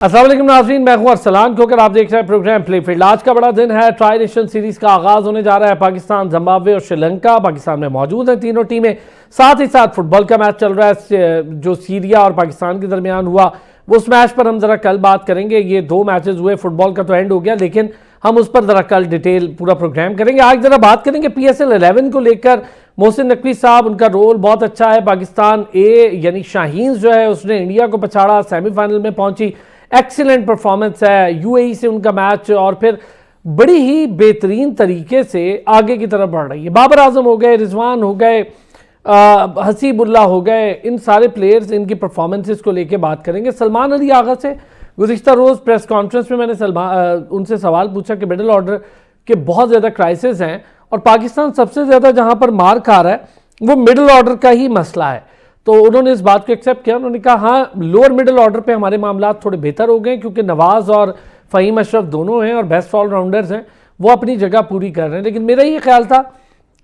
अस्सलाम वालेकुम नाज़रीन, मैं हूं अरसलान खोकर, आप देख रहे हैं प्रोग्राम प्ले फील्ड। आज का बड़ा दिन है, ट्राई नेशन सीरीज का आगाज होने जा रहा है। पाकिस्तान, जिम्बाब्वे और श्रीलंका पाकिस्तान में मौजूद हैं तीनों टीमें। साथ ही साथ फुटबॉल का मैच चल रहा है जो सीरिया और पाकिस्तान के दरमियान हुआ, वो उस मैच पर हम जरा कल बात करेंगे। ये दो मैचेस हुए, फुटबॉल का तो एंड हो गया, लेकिन हम उस पर जरा कल डिटेल पूरा प्रोग्राम करेंगे। आज जरा बात करेंगे PSL 11 को लेकर। मोहसिन नकवी साहब, उनका रोल बहुत अच्छा है। पाकिस्तान ए यानी शाहीन जो है उसने इंडिया को पछाड़ा, सेमीफाइनल में पहुंची, एक्सीलेंट परफॉर्मेंस है। UAE से उनका मैच और फिर बड़ी ही बेहतरीन तरीके से आगे की तरफ बढ़ रही है। बाबर आजम हो गए, रिजवान हो गए, हसीबुल्ला हो गए, इन सारे प्लेयर्स, इनकी परफॉर्मेंसेस को लेके बात करेंगे। सलमान अली आगा से गुज़िश्ता रोज़ प्रेस कॉन्फ्रेंस में मैंने उनसे सवाल पूछा कि मिडल ऑर्डर के बहुत ज़्यादा क्राइसिस हैं और पाकिस्तान सबसे ज़्यादा जहाँ पर मार खा रहा है वो मिडल ऑर्डर का ही मसला है। तो उन्होंने इस बात को एक्सेप्ट किया। उन्होंने कहा हाँ, लोअर मिडल ऑर्डर पे हमारे मामला थोड़े बेहतर हो गए क्योंकि नवाज़ और फ़हीम अशरफ दोनों हैं और बेस्ट ऑलराउंडर्स हैं, वो अपनी जगह पूरी कर रहे हैं। लेकिन मेरा ये ख्याल था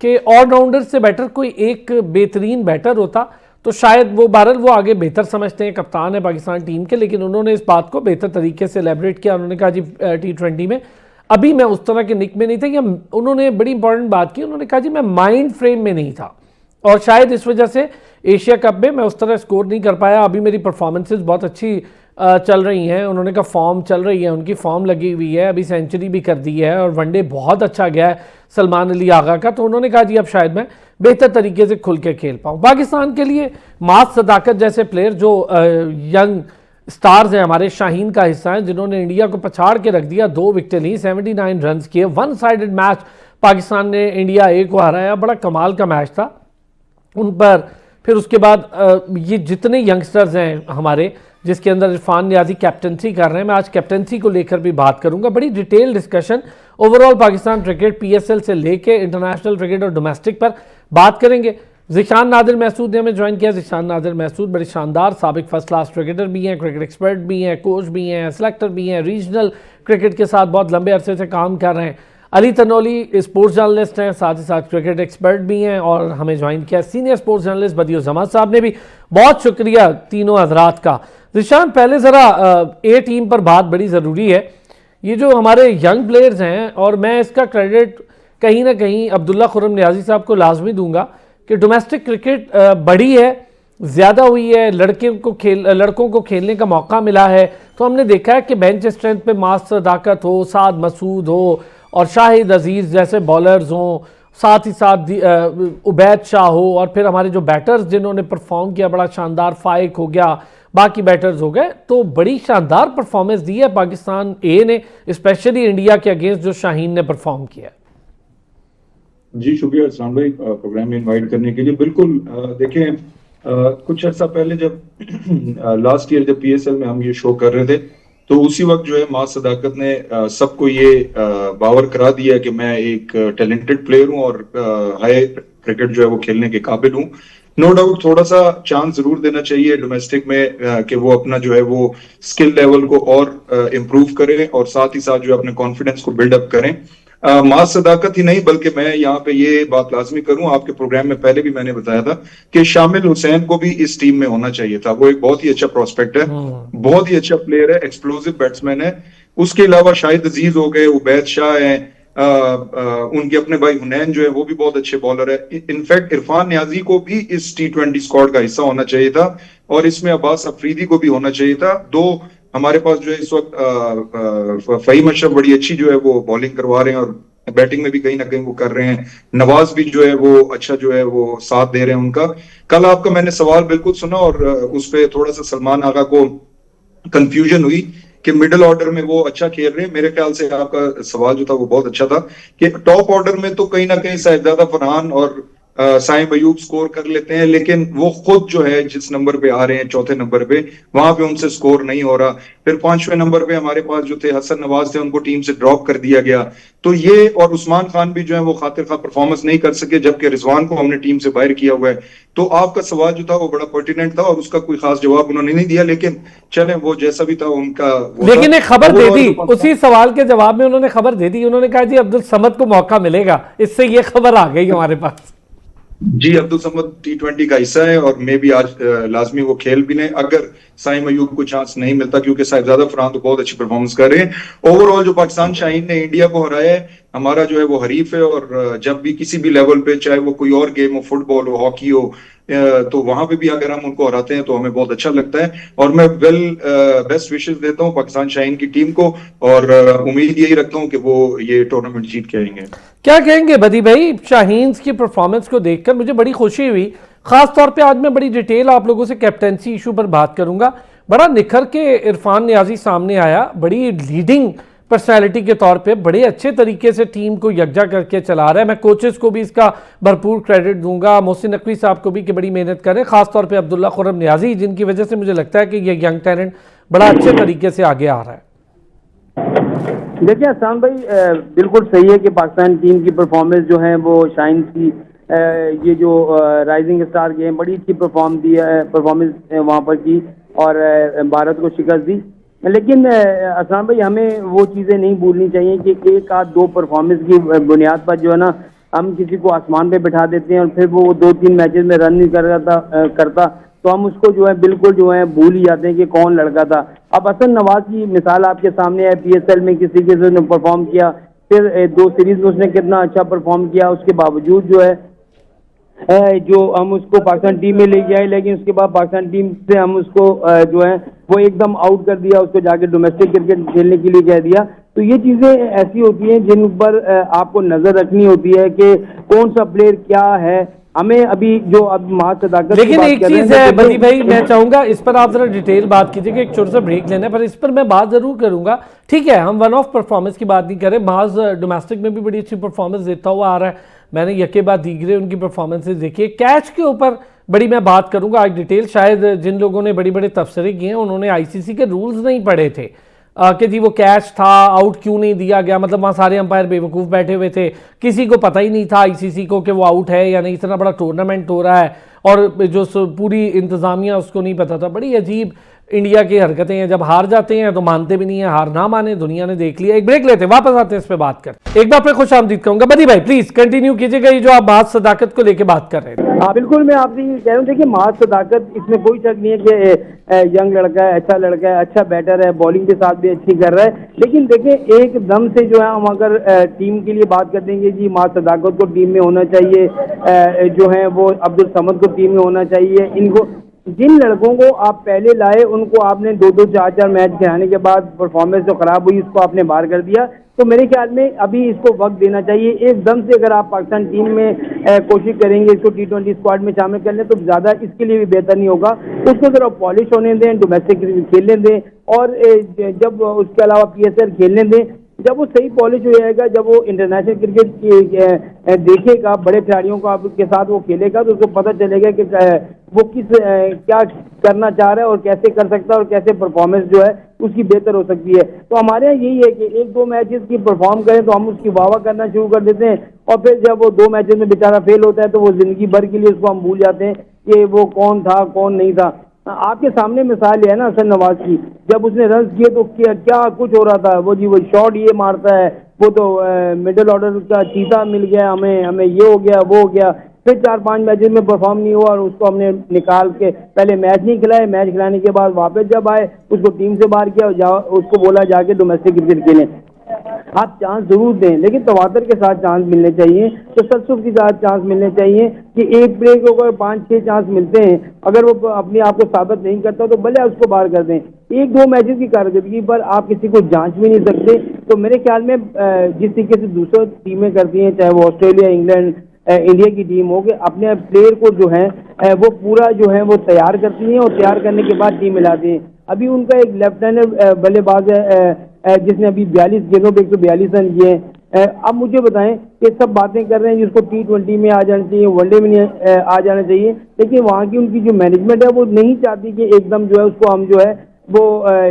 कि ऑलराउंडर से बेटर कोई एक बेहतरीन बैटर होता तो शायद वो बहरहाल वो आगे बेहतर समझते हैं, कप्तान है पाकिस्तान टीम के, लेकिन उन्होंने इस बात को बेहतर तरीके से एलेबरेट किया। उन्होंने कहा जी T20 में अभी मैं उस तरह के निक में नहीं था, या उन्होंने बड़ी इंपॉर्टेंट बात की, उन्होंने कहा जी मैं माइंड फ्रेम में नहीं था और शायद इस वजह से एशिया कप में मैं उस तरह स्कोर नहीं कर पाया। अभी मेरी परफॉर्मेंसेस बहुत अच्छी चल रही हैं। उन्होंने कहा फॉर्म चल रही है, उनकी फॉर्म लगी हुई है, अभी सेंचुरी भी कर दी है और वनडे बहुत अच्छा गया है सलमान अली आगा का। तो उन्होंने कहा जी अब शायद मैं बेहतर तरीके से खुल के खेल पाऊँ। पाकिस्तान के लिए मास सदाकत जैसे प्लेयर जो यंग स्टार्स हैं हमारे, शाहीन का हिस्सा हैं, जिन्होंने इंडिया को पछाड़ के रख दिया, 2 विकेटें ली, 79 रन किए, 1 साइडेड मैच पाकिस्तान ने इंडिया ए को हराया। बड़ा कमाल का मैच था उन पर। फिर उसके बाद ये जितने यंगस्टर्स हैं हमारे, जिसके अंदर इरफान नियाजी कैप्टनसी कर रहे हैं, मैं आज कैप्टनसी को लेकर भी बात करूंगा। बड़ी detail discussion overall Pakistan cricket PSL से लेके इंटरनेशनल क्रिकेट और डोमेस्टिक पर बात करेंगे। ज़िशान नादिर महसूद ने हमें ज्वाइन किया। ज़िशान नादिर महसूद बड़े शानदार साबिक फर्स्ट क्लास क्रिकेटर भी हैं, क्रिकेट एक्सपर्ट भी हैं, कोच भी हैं, सेलेक्टर भी हैं, रीजनल क्रिकेट के साथ बहुत लंबे अरसे से काम कर रहे हैं। अली तनोली स्पोर्ट्स जर्नलिस्ट हैं, साथ ही साथ क्रिकेट एक्सपर्ट भी हैं और हमें ज्वाइन किया सीनियर स्पोर्ट्स जर्नलिस्ट बदियो जमात साहब ने भी। बहुत शुक्रिया तीनों हजरात का। ज़िशान, पहले ज़रा ए टीम पर बात बड़ी ज़रूरी है। ये जो हमारे यंग प्लेयर्स हैं, और मैं इसका क्रेडिट कहीं ना कहीं अब्दुल्ला खुर्रम नियाजी साहब को लाजमी दूंगा कि डोमेस्टिक क्रिकेट बड़ी है, ज़्यादा हुई है, लड़कों को खेलने का मौका मिला है। तो हमने देखा है कि बेंच स्ट्रेंथ पे मास सदाकत हो, साद मसूद हो और शाहिद अजीज़ जैसे बॉलर्स हों, साथ ही साथ उबैद शाह हो, और फिर हमारे जो बैटर्स जिन्होंने परफॉर्म किया बड़ा शानदार, फाइक हो गया, बाकी बैटर्स हो गए, तो बड़ी शानदार परफॉर्मेंस दी है पाकिस्तान ए ने, स्पेशली इंडिया के अगेंस्ट जो शाहीन ने परफॉर्म किया। जी शुक्रिया इस्लाम भाई प्रोग्राम में इनवाइट करने के लिए। बिल्कुल देखें, कुछ अर्सा पहले जब लास्ट ईयर जब PSL में हम ये शो कर रहे थे तो उसी वक्त जो है मास सदाकत ने सबको ये बावर करा दिया कि मैं एक टैलेंटेड प्लेयर हूं और हाई क्रिकेट जो है वो खेलने के काबिल हूं। नो डाउट थोड़ा सा चांस जरूर देना चाहिए डोमेस्टिक में कि वो अपना जो है वो स्किल लेवल को और इम्प्रूव करें और साथ ही साथ जो है अपने कॉन्फिडेंस को बिल्डअप करें। मास सदाकत ही नहीं बल्कि मैं यहाँ पे ये बात लाजमी करूं, आपके प्रोग्राम में पहले भी मैंने बताया था कि शामिल हुसैन को भी इस टीम में होना चाहिए था। वो एक बहुत ही अच्छा प्रोस्पेक्ट है, बहुत ही अच्छा प्लेयर है, एक्सप्लोसिव बैट्समैन है। उसके अलावा शाहिद अजीज हो गए, उबैद शाह है, उनके अपने भाई हुनैन जो है वो भी बहुत अच्छे बॉलर है। इनफैक्ट इरफान नियाजी को भी इस T20 स्क्वाड का हिस्सा होना चाहिए था और इसमें अब्बास अफरीदी को भी होना चाहिए था। दो हमारे पास जो है इस वक्त फ़हीम अशरफ बड़ी अच्छी जो है वो बॉलिंग करवा रहे हैं और बैटिंग में भी कहीं ना कहीं वो कर रहे हैं। नवाज भी जो है वो अच्छा जो है वो साथ दे रहे हैं उनका। कल आपका मैंने सवाल बिल्कुल सुना और उस पर थोड़ा सा सलमान आगा को कंफ्यूजन हुई कि मिडिल ऑर्डर में वो अच्छा खेल रहे हैं। मेरे ख्याल से आपका सवाल जो था वो बहुत अच्छा था कि टॉप ऑर्डर में तो कहीं ना कहीं साहिबजादा फरहान और साइम अयूब स्कोर कर लेते हैं, लेकिन वो खुद जो है जिस नंबर पे आ रहे हैं, चौथे नंबर पे, वहां पे उनसे स्कोर नहीं हो रहा। फिर 5वें नंबर पे हमारे पास जो थे हसन नवाज थे, उनको टीम से ड्रॉप कर दिया गया। तो ये और उस्मान खान भी जो है वो खातिर खा परफॉर्मेंस नहीं कर सके, जबकि रिजवान को हमने टीम से बाहर किया हुआ है। तो आपका सवाल जो था वो बड़ा पर्टिनेंट था और उसका कोई खास जवाब उन्होंने नहीं दिया, लेकिन चले वो जैसा भी था उनका लेकिन एक खबर दे दी, उसी सवाल के जवाब में उन्होंने खबर दे दी। उन्होंने कहा जी अब्दुल समद को मौका मिलेगा, इससे ये खबर आ गई हमारे पास। जी अब्दुल समद T20 का हिस्सा है और मे भी आज लाजमी वो खेल भी लें। अगर साइम अयूब को चांस नहीं मिलता, क्योंकि साहिबजादा फरहान तो बहुत अच्छी परफॉर्मेंस कर रहे हैं। ओवरऑल जो पाकिस्तान शाहीन ने इंडिया को हराया है, हमारा जो है वो हरीफ है, और जब भी किसी भी लेवल पे, चाहे वो कोई और गेम हो, फुटबॉल हो, हॉकी हो, तो वहां पे भी अगर हम उनको हराते हैं तो हमें बहुत अच्छा लगता है। और मैं बेस्ट विशेस देता हूँ पाकिस्तान शाहीन की टीम को, और उम्मीद यही रखता हूँ कि वो ये टूर्नामेंट जीत के आएंगे। क्या कहेंगे बदी भाई, शाहीन्स की परफॉर्मेंस को देखकर मुझे बड़ी खुशी हुई। खास तौर पे आज मैं बड़ी डिटेल आप लोगों से कैप्टेंसी इशू पर बात करूंगा। बड़ा निखर के इरफान नियाजी सामने आया, बड़ी लीडिंग पर्सनालिटी के तौर पे बड़े अच्छे तरीके से टीम को यकजा करके चला रहा है। मैं कोचेस को भी इसका भरपूर क्रेडिट दूंगा, मोहसिन नकवी साहब को भी कि बड़ी मेहनत करें, खासतौर पे अब्दुल्ला खुर्रम नियाजी, जिनकी वजह से मुझे लगता है कि ये यंग टैलेंट बड़ा अच्छे तरीके से आगे आ रहा है। देखिए आसान भाई, बिल्कुल सही है कि पाकिस्तान टीम की परफॉर्मेंस जो है वो शाइन की ये जो राइजिंग स्टार गेम बड़ी अच्छी परफॉर्मेंस वहाँ पर की और भारत को शिकस्त दी। लेकिन आसान भाई, हमें वो चीज़ें नहीं भूलनी चाहिए कि एक आध दो परफॉर्मेंस की बुनियाद पर जो है ना, हम किसी को आसमान पे बिठा देते हैं और फिर वो 2-3 मैचेस में रन नहीं करता तो हम उसको जो है बिल्कुल जो है भूल ही जाते हैं कि कौन लड़का था। अब हसन नवाज की मिसाल आपके सामने है, PSL में किसी के से परफॉर्म किया, फिर 2 सीरीज में उसने कितना अच्छा परफॉर्म किया, उसके बावजूद जो है जो हम उसको पाकिस्तान टीम में लेके आए, लेकिन उसके बाद पाकिस्तान टीम से हम उसको जो है वो एकदम आउट कर दिया, उसको जाके डोमेस्टिक क्रिकेट खेलने के लिए कह दिया। तो ये चीज़ें ऐसी होती हैं जिन पर आपको नजर रखनी होती है कि कौन सा प्लेयर क्या है। हमें अभी जो अब महासदाकत, लेकिन एक चीज है बदी भाई, मैं चाहूंगा इस पर आप जरा डिटेल बात कीजिए, एक छोटा सा ब्रेक लेना है, पर इस पर मैं बात जरूर करूंगा। ठीक है, हम वन ऑफ परफॉर्मेंस की बात नहीं करें, माज डोमेस्टिक में भी बड़ी अच्छी परफॉर्मेंस देता हुआ आ रहा है। मैंने यके बाद दीगरे उनकी परफॉर्मेंसेज देखी है। कैच के ऊपर बड़ी मैं बात करूंगा आज डिटेल, शायद जिन लोगों ने बड़ी बड़े तबसरे किए हैं उन्होंने ICC के रूल्स नहीं पढ़े थे कि जी वो कैच था, आउट क्यों नहीं दिया गया। मतलब वहाँ सारे अंपायर बेवकूफ़ बैठे हुए थे, किसी को पता ही नहीं था ICC को कि वो आउट है या नहीं। इतना बड़ा टूर्नामेंट हो रहा है और जो पूरी इंतज़ामिया उसको नहीं पता था। बड़ी अजीब इंडिया की हरकतें हैं, जब हार जाते हैं तो मानते भी नहीं है, हार ना माने, दुनिया ने देख लिया। एक ब्रेक लेते हैं, वापस आते हैं, इस पे बात कर। एक बार फिर खुश आमदीद कहूँगा। बदी भाई प्लीज कंटिन्यू कीजिएगा, ये जो आप बात सदाकत को लेके बात कर रहे थे। हाँ बिल्कुल, मैं आपसे ये कह रहा हूँ, देखिए माज सदाकत, इसमें कोई शक नहीं है कि यंग लड़का है, अच्छा लड़का है, अच्छा बैटर है, बॉलिंग के साथ भी अच्छी कर रहा है। लेकिन देखिए एकदम से जो है हम अगर टीम के लिए बात कर देंगे जी माज सदाकत को टीम में होना चाहिए, जो है वो अब्दुल समद को टीम में होना चाहिए, इनको जिन लड़कों को आप पहले लाए उनको आपने 2-2 4-4 मैच खिलाने के बाद परफॉर्मेंस जो खराब हुई उसको आपने बाहर कर दिया। तो मेरे ख्याल में अभी इसको वक्त देना चाहिए। एकदम से अगर आप पाकिस्तान टीम में कोशिश करेंगे इसको T20 स्क्वाड में शामिल कर लें तो ज़्यादा इसके लिए भी बेहतर नहीं होगा। उसको जरा पॉलिश होने दें, डोमेस्टिक क्रिकेट खेलने दें, और जब उसके अलावा PSL खेलने दें, जब वो सही पॉलिश हो जाएगा, जब वो इंटरनेशनल क्रिकेट देखेगा, बड़े खिलाड़ियों को आपके साथ वो खेलेगा, तो उसको पता चलेगा कि वो क्या करना चाह रहा है और कैसे कर सकता है और कैसे परफॉर्मेंस जो है उसकी बेहतर हो सकती है। तो हमारे यहाँ यही है कि 1-2 मैचेस की परफॉर्म करें तो हम उसकी वाह करना शुरू कर देते हैं, और फिर जब वो 2 मैचेस में बेचारा फेल होता है तो वो जिंदगी भर के लिए उसको हम भूल जाते हैं कि वो कौन था कौन नहीं था। आपके सामने मिसाल है ना हसन नवाज की, जब उसने रन किए तो क्या कुछ हो रहा था, वो जी वो शॉट ये मारता है, वो तो मिडिल ऑर्डर का चीता मिल गया, हमें ये हो गया वो हो गया। फिर 4-5 मैचेस में परफॉर्म नहीं हुआ और उसको हमने निकाल के पहले मैच नहीं खिलाए, मैच खिलाने के बाद वापस जब आए उसको टीम से बाहर किया, उसको बोला जाके डोमेस्टिक क्रिकेट खेलें। आप चांस जरूर दें, लेकिन तवातर के साथ चांस मिलने चाहिए, तो सत्सुख के साथ चांस मिलने चाहिए कि एक प्लेयर को अगर 5-6 चांस मिलते हैं, अगर वो अपने आप को साबित नहीं करता तो भले उसको बाहर कर दें। 1-2 मैचेस की कारकर्दगी पर आप किसी को जांच भी नहीं सकते। तो मेरे ख्याल में जिस तरीके से दूसरी टीमें करती हैं, चाहे वो ऑस्ट्रेलिया, इंग्लैंड, इंडिया की टीम हो, कि अपने प्लेयर को जो है वो पूरा जो है वो तैयार करती हैं और तैयार करने के बाद टीम मिलाती हैं। अभी उनका एक लेफ्ट हैंडर बल्लेबाज है जिसने अभी 42 गेंदों पे 142 रन किए हैं। अब मुझे बताएं कि सब बातें कर रहे हैं जिसको T20 में आ जाना चाहिए, वनडे में नहीं आ जाना चाहिए, लेकिन वहाँ की उनकी जो मैनेजमेंट है वो नहीं चाहती कि एकदम जो है उसको हम जो है वो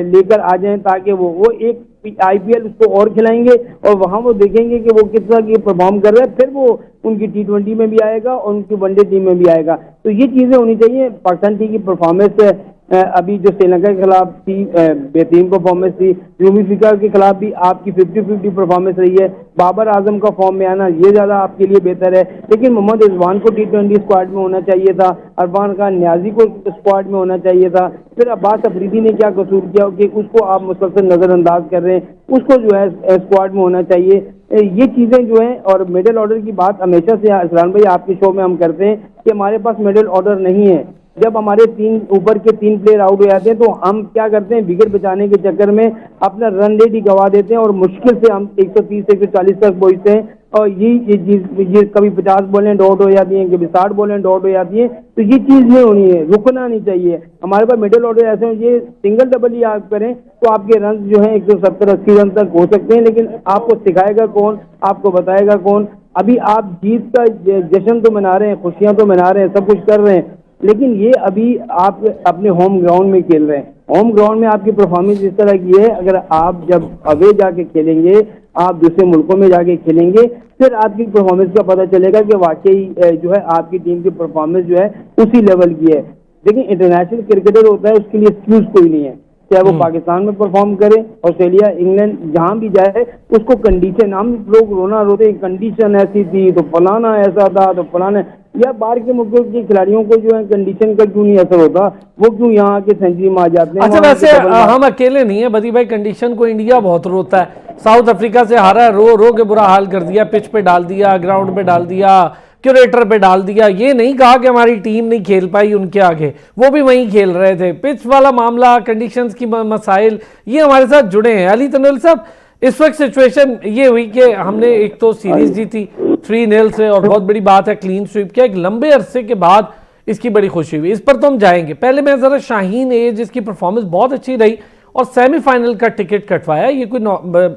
लेकर आ जाएं, ताकि वो एक IPL उसको और खिलाएंगे और वहाँ वो देखेंगे कि वो किस तरह की परफॉर्म कर रहा है, फिर वो उनकी T20 में भी आएगा और उनकी वनडे टीम में भी आएगा। तो ये चीज़ें होनी चाहिए। पाकिस्तान टीम की परफॉर्मेंस अभी जो श्रीलंका के खिलाफ थी बेहतरीन परफॉर्मेंस थी, जूमी अफ्रीका के खिलाफ भी आपकी 50-50 परफॉर्मेंस रही है। बाबर आजम का फॉर्म में आना ये ज़्यादा आपके लिए बेहतर है, लेकिन मोहम्मद रिजवान को T20 स्क्वाड में होना चाहिए था, अरफान खान न्याजी को स्क्वाड में होना चाहिए था। फिर अब्बास अफरीदी ने क्या कसूर किया कि उसको आप मुसलसल नज़रअंदाज कर रहे हैं, उसको जो है स्क्वाड में होना चाहिए। ये चीज़ें जो हैं, और मिडिल ऑर्डर की बात हमेशा से इस्लाम भाई आपके शो में हम करते हैं कि हमारे पास मिडिल ऑर्डर नहीं है। जब हमारे ऊपर के 3 प्लेयर आउट हो जाते हैं तो हम क्या करते हैं, विकेट बचाने के चक्कर में अपना रन रेट ही गवा देते हैं और मुश्किल से हम 130-140 तक पहुंचते हैं। और ये कभी 50 बॉलें डॉट हो जाती हैं, कभी 60 बॉलें डॉट हो जाती हैं। तो ये चीज़ नहीं होनी है, रुकना नहीं चाहिए। हमारे पास मिडिल ऑर्डर ऐसे ये सिंगल डबल ही आप करें तो आपके रन जो हैं 170-80 रन तक हो सकते हैं, लेकिन आपको सिखाएगा कौन, आपको बताएगा कौन। अभी आप जीत का जश्न तो मना रहे हैं, खुशियां तो मना रहे हैं, सब कुछ कर रहे हैं, लेकिन ये अभी आप अपने होम ग्राउंड में खेल रहे हैं। होम ग्राउंड में आपकी परफॉर्मेंस इस तरह की है, अगर आप जब अवे जाके खेलेंगे, आप दूसरे मुल्कों में जाके खेलेंगे, फिर आपकी परफॉर्मेंस का पता चलेगा कि वाकई जो है आपकी टीम की परफॉर्मेंस जो है उसी लेवल की है। देखिए इंटरनेशनल क्रिकेटर होता है, उसके लिए एक्सक्यूज कोई नहीं है, चाहे वो पाकिस्तान में परफॉर्म करे, ऑस्ट्रेलिया, इंग्लैंड, जहां भी जाए, उसको कंडीशन, हम लोग रोना रोते कंडीशन ऐसी थी तो फलाना ऐसा था तो फलाना, या बाहर के मुल्कों के खिलाड़ियों को जो है कंडीशन का क्यों नहीं असर होता, वो क्यों यहाँ के सेंचुरी में आ जाते हैं। अच्छा, वैसे हम अकेले नहीं है बदी भाई, कंडीशन को इंडिया बहुत रोता है। साउथ अफ्रीका से हारा है, रो रो के बुरा हाल कर दिया, पिच पे डाल दिया, ग्राउंड पे डाल दिया, क्यूरेटर पे डाल दिया। ये नहीं कहा कि हमारी टीम नहीं खेल पाई उनके आगे, वो भी वहीं खेल रहे थे। पिच वाला मामला, कंडीशंस की मसाइल, ये हमारे साथ जुड़े हैं। अली तनवीर साहब, इस वक्त सिचुएशन ये हुई कि हमने एक तो सीरीज जीती 3-0 से, और बहुत बड़ी बात है क्लीन स्वीप किया, एक लंबे अरसे के बाद इसकी बड़ी खुशी हुई। इस पर तो हम जाएंगे, पहले मैं जरा शाहीन ए जिसकी परफॉर्मेंस बहुत अच्छी रही और सेमीफाइनल का टिकट कटवाया। ये कोई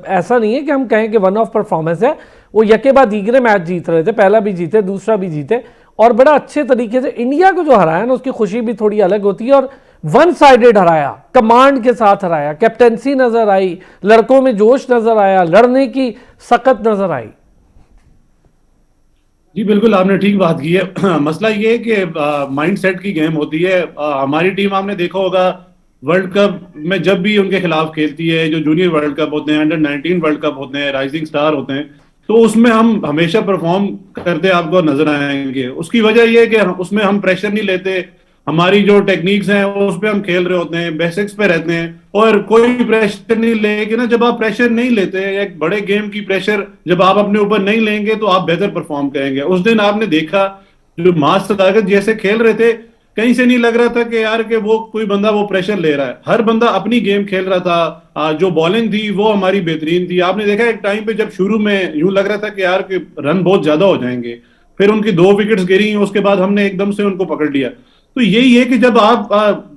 ऐसा नहीं है कि हम कहें कि वन ऑफ परफॉर्मेंस है, वो यके बाद दीगरे मैच जीत रहे थे, पहला भी जीते, दूसरा भी जीते, और बड़ा अच्छे तरीके से इंडिया को जो हराया ना, उसकी खुशी भी थोड़ी अलग होती है। और वन साइडेड हराया, कमांड के साथ हराया, कैप्टेंसी नजर आई, लड़कों में जोश नजर आया, लड़ने की सकत नजर आई। जी बिल्कुल, आपने ठीक बात की है। मसला ये है कि माइंड सेट की गेम होती है। हमारी टीम आपने देखा होगा वर्ल्ड कप में जब भी उनके खिलाफ खेलती है, जो जूनियर वर्ल्ड कप होते हैं, अंडर-19 वर्ल्ड कप होते हैं, राइजिंग स्टार होते हैं, तो उसमें हम हमेशा परफॉर्म करते आपको नजर आएंगे। उसकी वजह यह है कि उसमें हम प्रेशर नहीं लेते, हमारी जो टेक्निक्स हैं उस पर हम खेल रहे होते हैं, बेसिक्स पे रहते हैं, और कोई प्रेशर नहीं लेके ना, जब आप प्रेशर नहीं लेते, एक बड़े गेम की प्रेशर जब आप अपने ऊपर नहीं लेंगे तो आप बेहतर परफॉर्म करेंगे। उस दिन आपने देखा जो मास सदाकत जैसे खेल रहे थे, कहीं से नहीं लग रहा था कि यार कि वो कोई बंदा वो प्रेशर ले रहा है, हर बंदा अपनी गेम खेल रहा था। जो बॉलिंग थी वो हमारी बेहतरीन थी। आपने देखा एक टाइम पे जब शुरू में यूं लग रहा था कि यार के रन बहुत ज्यादा हो जाएंगे, फिर उनकी 2 विकेट्स गिरी, उसके बाद हमने एकदम से उनको पकड़ लिया। तो यही है कि जब आप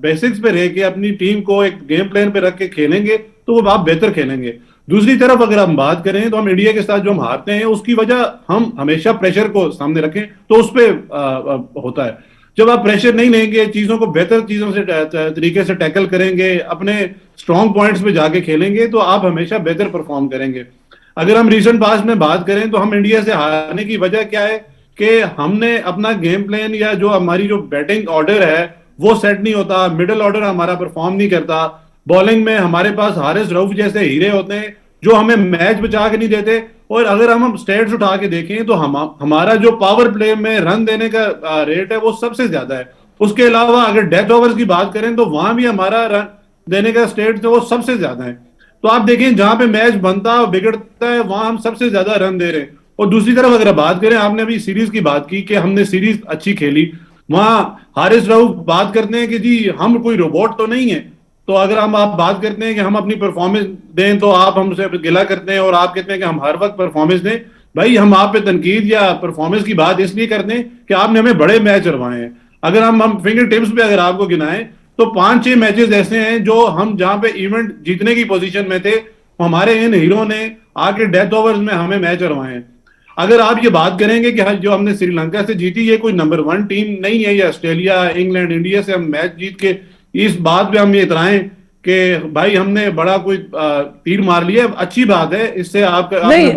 बेसिक्स पे रह के अपनी टीम को एक गेम प्लान पे रख के खेलेंगे तो वो आप बेहतर खेलेंगे। दूसरी तरफ अगर हम बात करें तो हम इंडिया के साथ जो हम हारते हैं उसकी वजह हम हमेशा प्रेशर को सामने रखें तो उस पर होता है। जब आप प्रेशर नहीं लेंगे, चीजों को बेहतर चीजों से तरीके से टैकल करेंगे, अपने स्ट्रॉन्ग पॉइंट्स पे जाके खेलेंगे तो आप हमेशा बेहतर परफॉर्म करेंगे। अगर हम रिसेंट पास्ट में बात करें तो हम इंडिया से हारने की वजह क्या है कि हमने अपना गेम प्लान या जो हमारी जो बैटिंग ऑर्डर है वो सेट नहीं होता, मिडिल ऑर्डर हमारा परफॉर्म नहीं करता। बॉलिंग में हमारे पास हारिस रऊफ जैसे हीरे होते हैं जो हमें मैच बचा के नहीं देते। और अगर हम स्टेट्स उठा के देखें तो हमारा जो पावर प्ले में रन देने का रेट है वो सबसे ज्यादा है। उसके अलावा अगर डेथ ओवर्स की बात करें तो वहां भी हमारा रन देने का स्टेट वो सबसे ज्यादा है। तो आप देखें जहां पे मैच बनता है बिगड़ता है वहां हम सबसे ज्यादा रन दे रहे हैं। और दूसरी तरफ अगर बात करें, आपने अभी सीरीज की बात की कि हमने सीरीज अच्छी खेली, वहां हारिस रऊफ बात करते हैं कि जी हम कोई रोबोट तो नहीं है। तो अगर आप बात करते हैं कि हम अपनी परफॉर्मेंस दें तो आप हमसे गिला करते हैं और आप कहते हैं कि हम हर वक्त परफॉर्मेंस दें। भाई हम आप पे तनकीद या परफॉर्मेंस की बात इसलिए करते हैं कि आपने हमें बड़े मैच हरवाए हैं। अगर हम फिंगर टिप्स पे अगर आपको गिनाएं तो 5-6 मैचेस ऐसे हैं जो हम जहां पे इवेंट जीतने की पोजीशन में थे, हमारे इन हीरो ने आके डेथ ओवर्स में हमें मैच हरवाए हैं। अगर आप ये बात करेंगे कि जो हमने श्रीलंका से जीती ये कोई नंबर 1 टीम नहीं है, या ऑस्ट्रेलिया, इंग्लैंड, इंडिया से हम मैच जीत के इस बात पे हम ये इतराएं कि भाई हमने बड़ा कोई तीर मार लिया, अच्छी बात है। इससे आप नहीं,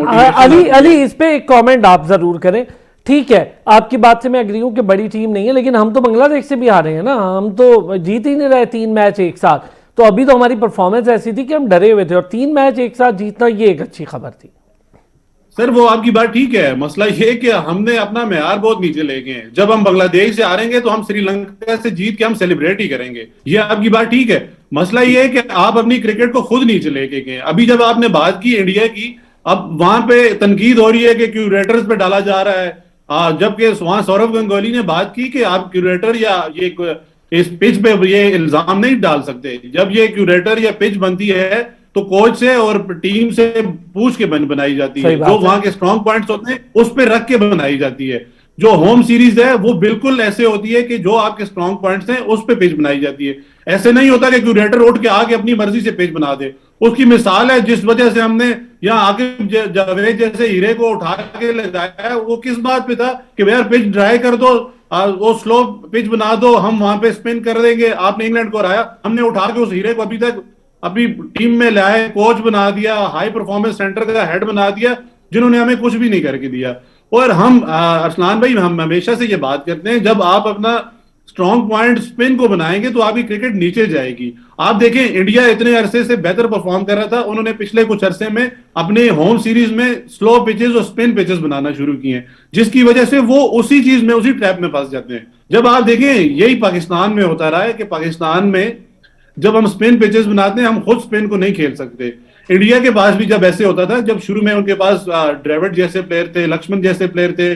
अली इस पे एक कमेंट आप जरूर करें। ठीक है, आपकी बात से मैं एग्री हूं कि बड़ी टीम नहीं है, लेकिन हम तो बांग्लादेश से भी हारे हैं ना, हम तो जीत ही नहीं रहे 3 मैच एक साथ। तो अभी तो हमारी परफॉर्मेंस ऐसी थी कि हम डरे हुए थे, और 3 मैच एक साथ जीतना ये एक अच्छी खबर थी। सर वो आपकी बात ठीक है, मसला ये है कि हमने अपना मेयार बहुत नीचे ले गए हैं। जब हम बांग्लादेश से हारेंगे तो हम श्रीलंका से जीत के हम सेलिब्रेट ही करेंगे, ये आपकी बात ठीक है। मसला ये है कि आप अपनी क्रिकेट को खुद नीचे लेके गए। अभी जब आपने बात की इंडिया की, अब वहां पे तनकीद हो रही है कि क्यूरेटर्स पे डाला जा रहा है, जबकि वहां सौरव गंगोली ने बात की कि आप क्यूरेटर या ये इस पिच पे ये इल्जाम नहीं डाल सकते। जब ये क्यूरेटर या पिच बनती है तो कोच से और टीम से पूछ के बनाई जाती है, जो वहां के स्ट्रॉन्ग पॉइंट्स होते हैं उस पर रख के बनाई जाती है। जो होम सीरीज है वो बिल्कुल ऐसे होती है कि जो आपके स्ट्रॉन्ग पॉइंट्स हैं उस पे पिच बनाई जाती है। ऐसे नहीं होता कि क्यूरेटर उठ के आके अपनी मर्जी से पिच बना दे। उसकी मिसाल है, जिस वजह से हमने यहाँ आके जावेद जैसे हीरे को उठा के ले जाया, वो किस बात पे था कि यार पिच ड्राई कर दो, वो स्लो पिच बना दो, हम वहां पे स्पिन कर देंगे। आपने इंग्लैंड को हराया, हमने उठा के उस हीरे को अभी तक अपनी टीम में लाए, कोच बना दिया, हाई परफॉर्मेंस सेंटर का हेड बना दिया, जिन्होंने हमें कुछ भी नहीं करके दिया। और हम अरसलान भाई, हम हमेशा से ये बात करते हैं, जब आप अपना स्ट्रॉन्ग पॉइंट स्पिन को बनाएंगे तो आपकी क्रिकेट नीचे जाएगी। आप देखें इंडिया इतने अरसे से बेहतर परफॉर्म कर रहा था, उन्होंने पिछले कुछ अरसे में अपने होम सीरीज में स्लो पिचेस और स्पिन पिचेस बनाना शुरू किए, जिसकी वजह से वो उसी चीज में, उसी ट्रैप में फंस जाते हैं। जब आप देखें यही पाकिस्तान में होता रहा है कि पाकिस्तान में जब हम स्पिन पिचेस बनाते हैं, हम खुद स्पिन को नहीं खेल सकते। इंडिया के पास भी जब ऐसे होता था, जब शुरू में उनके पास ड्रेविड जैसे प्लेयर थे, लक्ष्मण जैसे प्लेयर थे,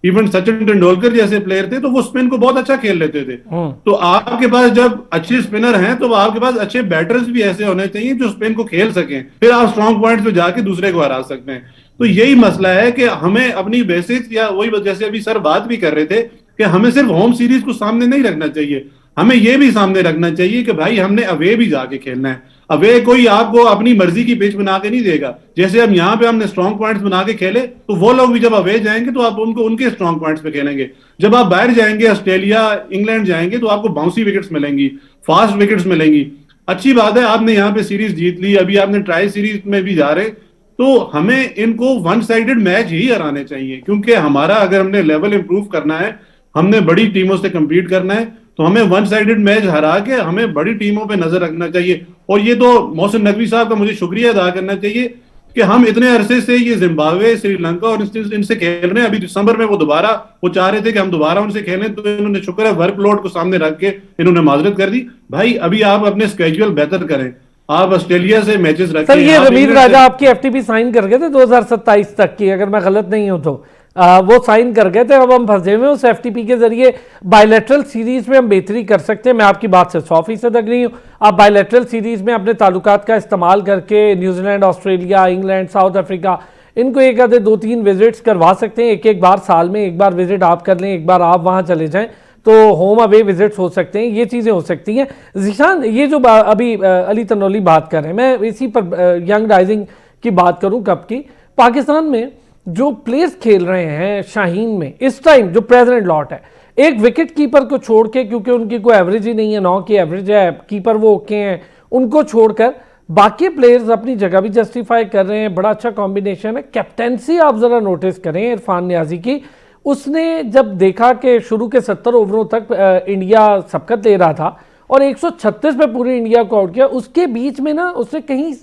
इवन सचिन तेंदुलकर जैसे प्लेयर थे, तो वो स्पिन को बहुत अच्छा खेल लेते थे। तो आपके पास जब अच्छे स्पिनर हैं तो आपके पास अच्छे बैटर्स भी ऐसे होने चाहिए जो स्पिन को खेल सकें, फिर आप स्ट्रॉन्ग पॉइंट्स पे जाके दूसरे को हरा सकते हैं। तो यही मसला है कि हमें अपनी बेसिक्स, या वही जैसे अभी सर बात भी कर रहे थे कि हमें सिर्फ होम सीरीज को सामने नहीं रखना चाहिए, हमें यह भी सामने रखना चाहिए कि भाई हमने अवे भी जाके खेलना है। अवे कोई आपको अपनी मर्जी की पिच बना के नहीं देगा। जैसे अब यहाँ पे हमने स्ट्रॉन्ग पॉइंट्स बना के खेले, तो वो लोग भी जब अवे जाएंगे तो आप उनको उनके स्ट्रॉन्ग पॉइंट्स पे खेलेंगे। जब आप बाहर जाएंगे, ऑस्ट्रेलिया, इंग्लैंड जाएंगे, तो आपको बाउंसी विकेट्स मिलेंगी, फास्ट विकेट्स मिलेंगी। अच्छी बात है, आपने यहाँ पे सीरीज जीत ली, अभी आपने ट्राई सीरीज में भी जा रहे, तो हमें इनको वन साइडेड मैच ही हराने चाहिए, क्योंकि हमारा अगर हमने लेवल इंप्रूव करना है, हमने बड़ी टीमों से कंपीट करना है, तो हमें वन साइडेड मैच हरा के हमें बड़ी टीमों पे नजर रखना चाहिए। और ये तो मोहसिन नकवी साहब का मुझे शुक्रिया अदा करना चाहिए कि हम इतने अरसे से ये जिम्बाब्वे, श्रीलंका और इनसे खेल रहे हैं। अभी दिसंबर में वो चाह रहे थे कि हम दोबारा उनसे खेलें, तो इन्होंने, शुक्र है, वर्कलोड को सामने रख के इन्होंने माजरत कर दी। भाई अभी आप अपने स्केड्यूल बेहतर करें, आप ऑस्ट्रेलिया से मैचेस रखें। सर ये रमीज राजा आपकी एफटीपी साइन कर गए थे 2027 तक की, अगर मैं गलत नहीं हूं तो वो साइन कर गए थे। अब हम फंसे हुए उस एफटीपी के जरिए बायलैटरल सीरीज में हम बेहतरी कर सकते हैं। मैं आपकी बात से 100% अग्री हूँ। आप बायलैटरल सीरीज में अपने ताल्लुकात का इस्तेमाल करके New Zealand, Australia, England, south Africa, इनको एक आधे 2-3 विजिट्स करवा सकते हैं। एक बार साल में एक बार विजिट आप कर लें, एक बार आप वहाँ चले जाएं, तो होम अवे विजिट्स हो सकते हैं। ये चीज़ें हो सकती हैं। ज़ीशान, ये जो अभी अली तनोली बात कर रहे हैं, मैं इसी पर यंग राइजिंग की बात करूँ कब की, पाकिस्तान में जो प्लेयर्स खेल रहे हैं शाहीन में इस टाइम, जो प्रेजेंट लॉट है, एक विकेट कीपर को छोड़ के, क्योंकि उनकी कोई एवरेज ही नहीं है, 9 की एवरेज है, कीपर वो ओके हैं, उनको छोड़कर बाकी प्लेयर्स अपनी जगह भी जस्टिफाई कर रहे हैं। बड़ा अच्छा कॉम्बिनेशन है। कैप्टेंसी आप जरा नोटिस करें इरफान नियाजी की। उसने जब देखा कि शुरू के 70 ओवरों तक इंडिया सबकत ले रहा था और 136 पे पूरी इंडिया को आउट किया, उसके बीच में ना उसने कहीं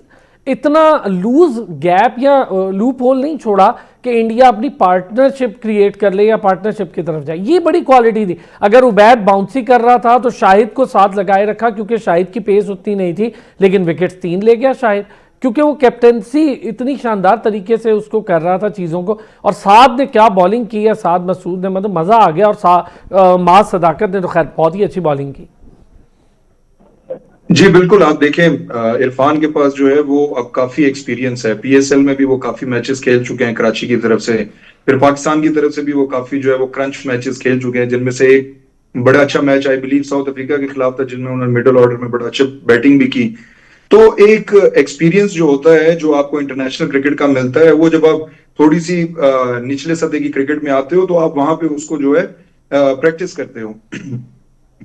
इतना लूज गैप या लूप होल नहीं छोड़ा कि इंडिया अपनी पार्टनरशिप क्रिएट कर ले या पार्टनरशिप की तरफ जाए। ये बड़ी क्वालिटी थी। अगर उबैद बाउंसी कर रहा था तो शाहिद को साथ लगाए रखा, क्योंकि शाहिद की पेस उतनी नहीं थी, लेकिन विकेट्स 3 ले गया शाहिद, क्योंकि वो कैप्टेंसी इतनी शानदार तरीके से उसको कर रहा था चीज़ों को। और साद ने क्या बॉलिंग की है, साद मसूद ने, मतलब मज़ा आ गया। और माज सदाकत ने तो खैर बहुत ही अच्छी बॉलिंग की। जी बिल्कुल, आप देखें इरफान के पास जो है वो अब काफी एक्सपीरियंस है। पीएसएल में भी वो काफी मैचेस खेल चुके हैं कराची की तरफ से, फिर पाकिस्तान की तरफ से भी वो काफी जो है वो क्रंच मैचेस खेल चुके हैं, जिनमें से एक बड़ा अच्छा match I believe south Africa के खिलाफ था, जिनमें उन्होंने मिडिल ऑर्डर में बड़ा अच्छा बैटिंग भी की। तो एक एक्सपीरियंस जो होता है, जो आपको इंटरनेशनल क्रिकेट का मिलता है, वो जब आप थोड़ी सी निचले सतह की क्रिकेट में आते हो तो आप वहां पे उसको जो है प्रैक्टिस करते हो।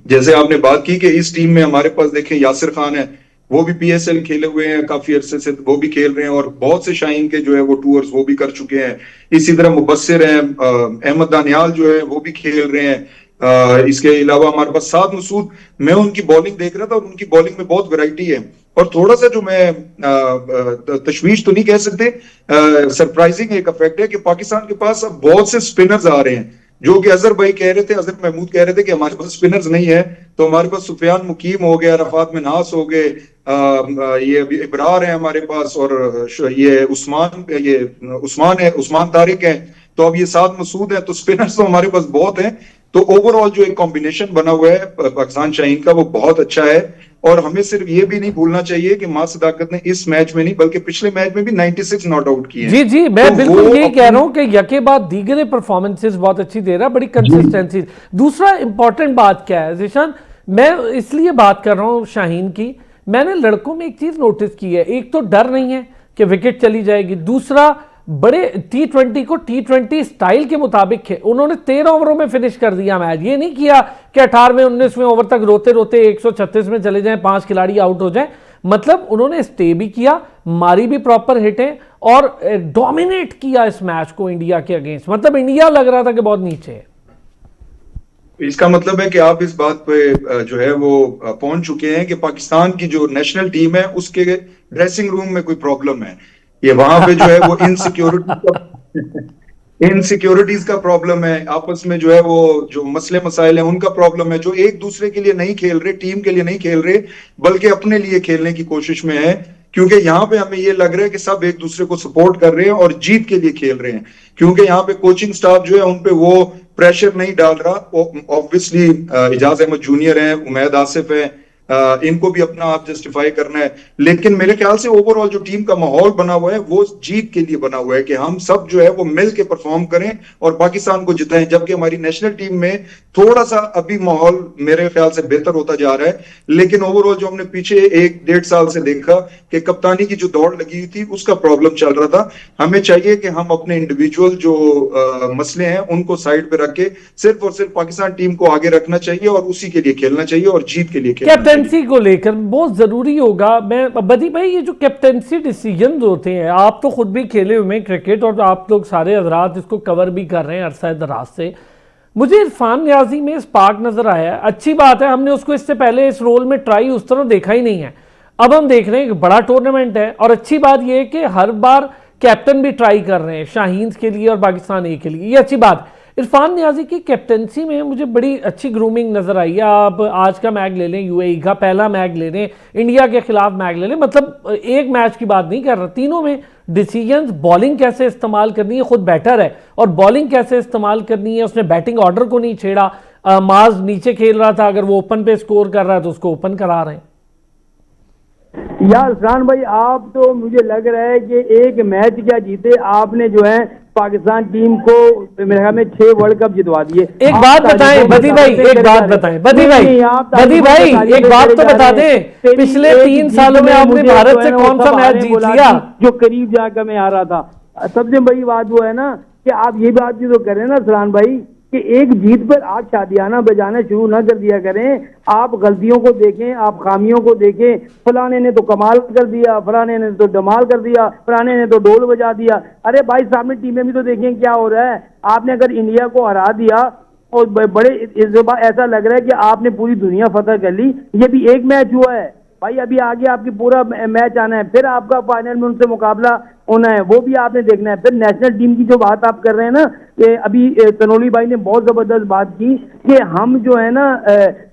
जैसे आपने बात की कि इस टीम में हमारे पास देखें यासिर खान है, वो भी पीएसएल खेले हुए हैं काफी अरसे से, वो भी खेल रहे हैं, और बहुत से शाहीन के जो है वो टूर्स वो भी कर चुके हैं। इसी तरह मुबस्सिर हैं, अहमद दानियाल जो है वो भी खेल रहे हैं। इसके अलावा हमारे पास साद मसूद, मैं उनकी बॉलिंग देख रहा था और उनकी बॉलिंग में बहुत वैरायटी है। और थोड़ा सा जो मैं तशवीश तो नहीं कह सकते, सरप्राइजिंग एक इफेक्ट है कि पाकिस्तान के पास अब बहुत से स्पिनर्स आ रहे हैं, जो कि अजहर भाई कह रहे थे, अजहर महमूद कह रहे थे कि हमारे पास स्पिनर्स नहीं है। तो हमारे पास सुफियान मुकीम हो गया, रफात मिन्हास हो गए, ये अभी इब्रार है हमारे पास, और ये उस्मान है, उस्मान तारिक है, तो अब ये साद मसूद है। तो स्पिनर्स तो हमारे पास बहुत हैं। तो ओवरऑल जो एक कॉम्बिनेशन बना हुआ है पाकिस्तान शाहीन का, वो बहुत अच्छा है। और हमें सिर्फ ये भी नहीं भूलना चाहिए कि मां सदाकत ने इस मैच में नहीं बल्कि पिछले मैच में भी 96 नॉट आउट किए हैं। जी जी, मैं तो बिल्कुल वो यही कह रहा हूं कि यके बाद दीगरे परफॉर्मेंसेस बहुत अच्छी दे रहा है, बड़ी कंसिस्टेंसी। दूसरा इंपॉर्टेंट बात क्या है जिशान, मैं इसलिए बात कर रहा हूं शाहीन की, मैंने लड़कों में एक चीज नोटिस की है, एक तो डर नहीं है कि विकेट चली जाएगी, दूसरा बड़े T20 को T20 स्टाइल के मुताबिक है, उन्होंने 13 ओवरों में फिनिश कर दिया मैच। ये नहीं किया कि 18वें 19वें ओवर तक रोते रोते 136 में चले जाएं, 5 खिलाड़ी आउट हो जाएं। मतलब उन्होंने स्टे भी किया, मारी भी प्रॉपर हिटें और डोमिनेट किया इस मैच को इंडिया के अगेंस्ट। मतलब इंडिया लग रहा था कि बहुत नीचे है। इसका मतलब है कि आप इस बात पे जो है वो पहुंच चुके हैं कि पाकिस्तान की जो नेशनल टीम है उसके ड्रेसिंग रूम में कोई प्रॉब्लम है। ये वहां पे जो है वो इनसिक्योरिटीज का प्रॉब्लम है, आपस में जो है वो जो मसले मसाइल हैं उनका प्रॉब्लम है, जो एक दूसरे के लिए नहीं खेल रहे, टीम के लिए नहीं खेल रहे, बल्कि अपने लिए खेलने की कोशिश में है। क्योंकि यहाँ पे हमें ये लग रहा है कि सब एक दूसरे को सपोर्ट कर रहे हैं और जीत के लिए खेल रहे हैं, क्योंकि यहाँ पे कोचिंग स्टाफ जो है उनपे वो प्रेशर नहीं डाल रहा। ऑब्वियसली इजाज अहमद जूनियर है, उमैद आसिफ है, इनको भी अपना आप जस्टिफाई करना है, लेकिन मेरे ख्याल से ओवरऑल जो टीम का माहौल बना हुआ है वो जीत के लिए बना हुआ है कि हम सब जो है वो मिल के परफॉर्म करें और पाकिस्तान को जिताएं। जबकि हमारी नेशनल टीम में थोड़ा सा अभी माहौल मेरे ख्याल से बेहतर होता जा रहा है, लेकिन ओवरऑल जो हमने पीछे 1-1.5 साल से देखा कि कप्तानी की जो दौड़ लगी हुई थी उसका प्रॉब्लम चल रहा था। हमें चाहिए कि हम अपने इंडिविजुअल जो मसले हैं उनको साइड पे रख के सिर्फ और सिर्फ पाकिस्तान टीम को आगे रखना चाहिए और उसी के लिए खेलना चाहिए और जीत के लिए खेलना चाहिए। कैप्टेंसी को लेकर बहुत जरूरी होगा। मैं बदी भाई, ये जो कैप्टेंसी डिसीजन होते हैं, आप तो खुद भी खेले हुए हैं क्रिकेट और आप लोग सारे हजरात इसको कवर भी कर रहे हैं अरसा दराज से, मुझे इरफान नियाजी में स्पार्क नजर आया है। अच्छी बात है, हमने उसको इससे पहले इस रोल में ट्राई उस तरह देखा ही नहीं है। अब हम देख रहे हैं कि बड़ा टूर्नामेंट है और अच्छी बात यह है कि हर बार कैप्टन भी ट्राई कर रहे हैं शाहीन के लिए और पाकिस्तान ए के लिए, ये अच्छी बात। इरफान नियाजी की कैप्टनसी में मुझे बड़ी अच्छी ग्रूमिंग नजर आई है। आप आज का मैच ले लें, यूएई का पहला मैच ले लें, इंडिया के खिलाफ मैच ले लें, मतलब एक मैच की बात नहीं कर रहा, तीनों में डिसीजंस, बॉलिंग कैसे इस्तेमाल करनी है, खुद बैटर है और बॉलिंग कैसे इस्तेमाल करनी है, उसने बैटिंग ऑर्डर को नहीं छेड़ा। माज नीचे खेल रहा था, अगर वो ओपन पे स्कोर कर रहा है तो उसको ओपन करा रहे हैं। यार इरफान भाई, आप तो मुझे लग रहा है कि एक मैच क्या जीते, आपने जो है पाकिस्तान टीम को मेरे ख्याल में 6 वर्ल्ड कप जितवा दिए। एक बात बताएं बदी भाई, एक बात बताएं बदी भाई, एक बात तो बता दें, पिछले 3 सालों में आपने भारत से कौन सा मैच जीत लिया जो करीब जाकर मैं आ रहा था। सबसे बड़ी बात वो है ना कि आप ये बात भी तो कर रहे हैं ना सलान भाई कि एक जीत पर आप शादियाना बजाना शुरू ना कर दिया करें। आप गलतियों को देखें, आप खामियों को देखें, फलाने ने तो कमाल कर दिया, फलाने ने तो डमाल कर दिया, फलाने ने तो ढोल बजा दिया। अरे भाई सामने टीमें भी तो देखें क्या हो रहा है। आपने अगर इंडिया को हरा दिया और बड़े ऐसा लग रहा है कि आपने पूरी दुनिया फतह कर ली। ये भी एक मैच हुआ है भाई, अभी आगे आपकी पूरा मैच आना है, फिर आपका फाइनल में उनसे मुकाबला होना है, वो भी आपने देखना है। फिर नेशनल टीम की जो बात आप कर रहे हैं ना, कि अभी तनोली भाई ने बहुत जबरदस्त बात की कि हम जो है ना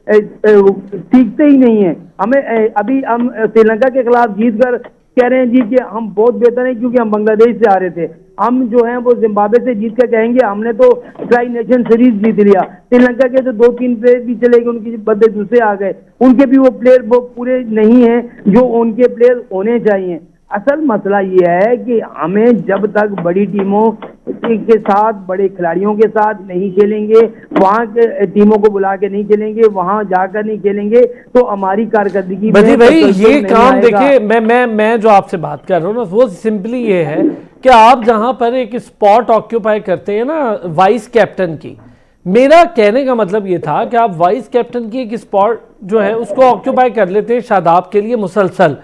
सीखते ही नहीं है। हमें अभी हम श्रीलंका के खिलाफ जीत कर कह रहे हैं जी कि हम बहुत बेहतर हैं क्योंकि हम बांग्लादेश से आ रहे थे। हम जो हैं वो जिम्बाब्वे से जीत कर कहेंगे हमने तो ट्राई नेशन सीरीज जीत लिया। श्रीलंका के तो 2-3 प्लेयर भी चले गए, उनके बदले दूसरे आ गए, उनके भी वो प्लेयर वो पूरे नहीं हैं जो उनके प्लेयर होने चाहिए। असल मसला ये है कि हमें जब तक बड़ी टीमों के साथ, बड़े खिलाड़ियों के साथ नहीं खेलेंगे, वहां के टीमों को बुला के नहीं खेलेंगे, वहां जाकर नहीं खेलेंगे, तो हमारी कारकर्दगी बदी भाई ये काम देखिए, मैं जो आपसे बात कर रहा हूँ ना वो सिंपली ये है कि आप जहां पर एक स्पॉट ऑक्यूपाई करते हैं ना वाइस कैप्टन की, मेरा कहने का मतलब ये था कि आप वाइस कैप्टन की एक स्पॉट जो है उसको ऑक्यूपाई कर लेते हैं शादाब के लिए मुसलसल,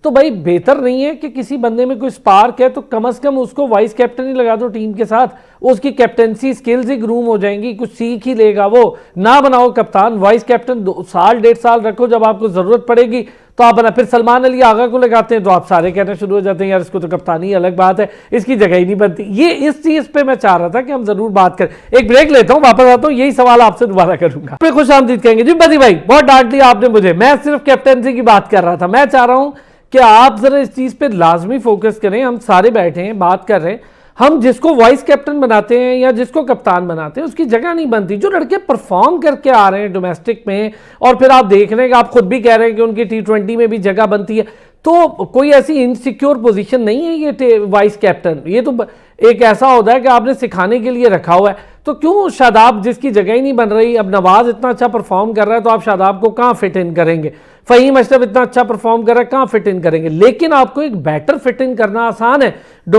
तो भाई बेहतर नहीं है कि किसी बंदे में कोई स्पार्क है तो कम से कम उसको वाइस कैप्टन ही लगा दो टीम के साथ, उसकी कैप्टनसी स्किल्स ही ग्रूम हो जाएंगी, कुछ सीख ही लेगा वो। ना बनाओ कप्तान, वाइस कैप्टन 2 साल 1.5 साल रखो, जब आपको जरूरत पड़ेगी तो आप बना। फिर सलमान अली आगा को लगाते हैं तो आप सारे कहना शुरू हो जाते हैं यार इसको तो कप्तानी अलग बात है, इसकी जगह ही नहीं बनती। ये इस चीज पे मैं चाह रहा था कि हम जरूर बात करें। एक ब्रेक लेता हूं, वापस आता हूं, यही सवाल आपसे दोबारा करूंगा। पे खुश आमदीद कहेंगे जी बदी भाई, बहुत डांट लिया आपने मुझे, मैं सिर्फ कैप्टनसी की बात कर रहा था। मैं चाह रहा हूं कि आप जरा इस चीज पे लाजमी फोकस करें। हम सारे बैठे हैं बात कर रहे हैं, हम जिसको वाइस कैप्टन बनाते हैं या जिसको कप्तान बनाते हैं उसकी जगह नहीं बनती। जो लड़के परफॉर्म करके आ रहे हैं डोमेस्टिक में, और फिर आप देख रहे हैं कि आप खुद भी कह रहे हैं कि उनकी T20 में भी जगह बनती है, तो कोई ऐसी इनसिक्योर पोजीशन नहीं है ये वाइस कैप्टन। ये तो एक ऐसा होता है कि आपने सिखाने के लिए रखा हुआ है। तो क्यों शादाब जिसकी जगह ही नहीं बन रही, अब नवाज इतना अच्छा परफॉर्म कर रहा है तो आप शादाब को कहाँ फिट इन करेंगे, फहीम अशरफ इतना अच्छा परफॉर्म कर रहा है कहाँ फिट इन करेंगे। लेकिन आपको एक बैटर फिट इन करना आसान है,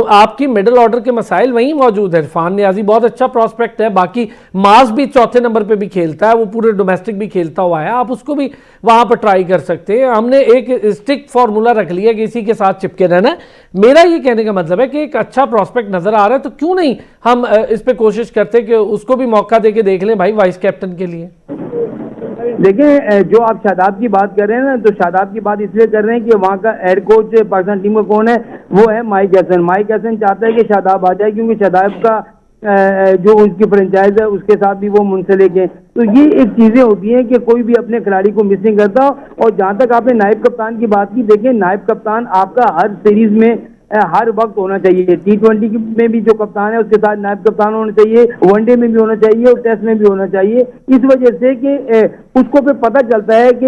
आपकी मिडिल ऑर्डर के मसाइल वहीं मौजूद है। इरफान नियाजी बहुत अच्छा प्रॉस्पेक्ट है, बाकी मास भी चौथे नंबर पे भी खेलता है, वो पूरे डोमेस्टिक भी खेलता हुआ है, आप उसको भी वहां पर ट्राई कर सकते हैं। हमने एक स्ट्रिक्ट फॉर्मूला रख लिया कि इसी के साथ चिपके रहना है। मेरा ये कहने का मतलब है कि एक अच्छा प्रॉस्पेक्ट नजर आ रहा है तो क्यों नहीं हम इस पे कोशिश करते कि उसको भी मौका देके देख लें भाई वाइस कैप्टन के लिए। देखिए, जो आप शादाब की बात कर रहे हैं ना, तो शादाब की बात इसलिए कर रहे हैं कि वहाँ का हेड कोच पाकिस्तान टीम का कौन है, वो है माइक हैसन। माइक हैसन चाहता है कि शादाब आ जाए क्योंकि शादाब का जो उसकी फ्रेंचाइज है उसके साथ भी वो मुंसलिक है। तो ये एक चीजें होती हैं कि कोई भी अपने खिलाड़ी को मिस नहीं करता। और जहाँ तक आपने नायब कप्तान की बात की, देखिए नायब कप्तान आपका हर सीरीज में हर वक्त होना चाहिए। T20 में भी जो कप्तान है उसके साथ नायब कप्तान होना चाहिए, वनडे में भी होना चाहिए और टेस्ट में भी होना चाहिए। इस वजह से कि उसको फिर पता चलता है कि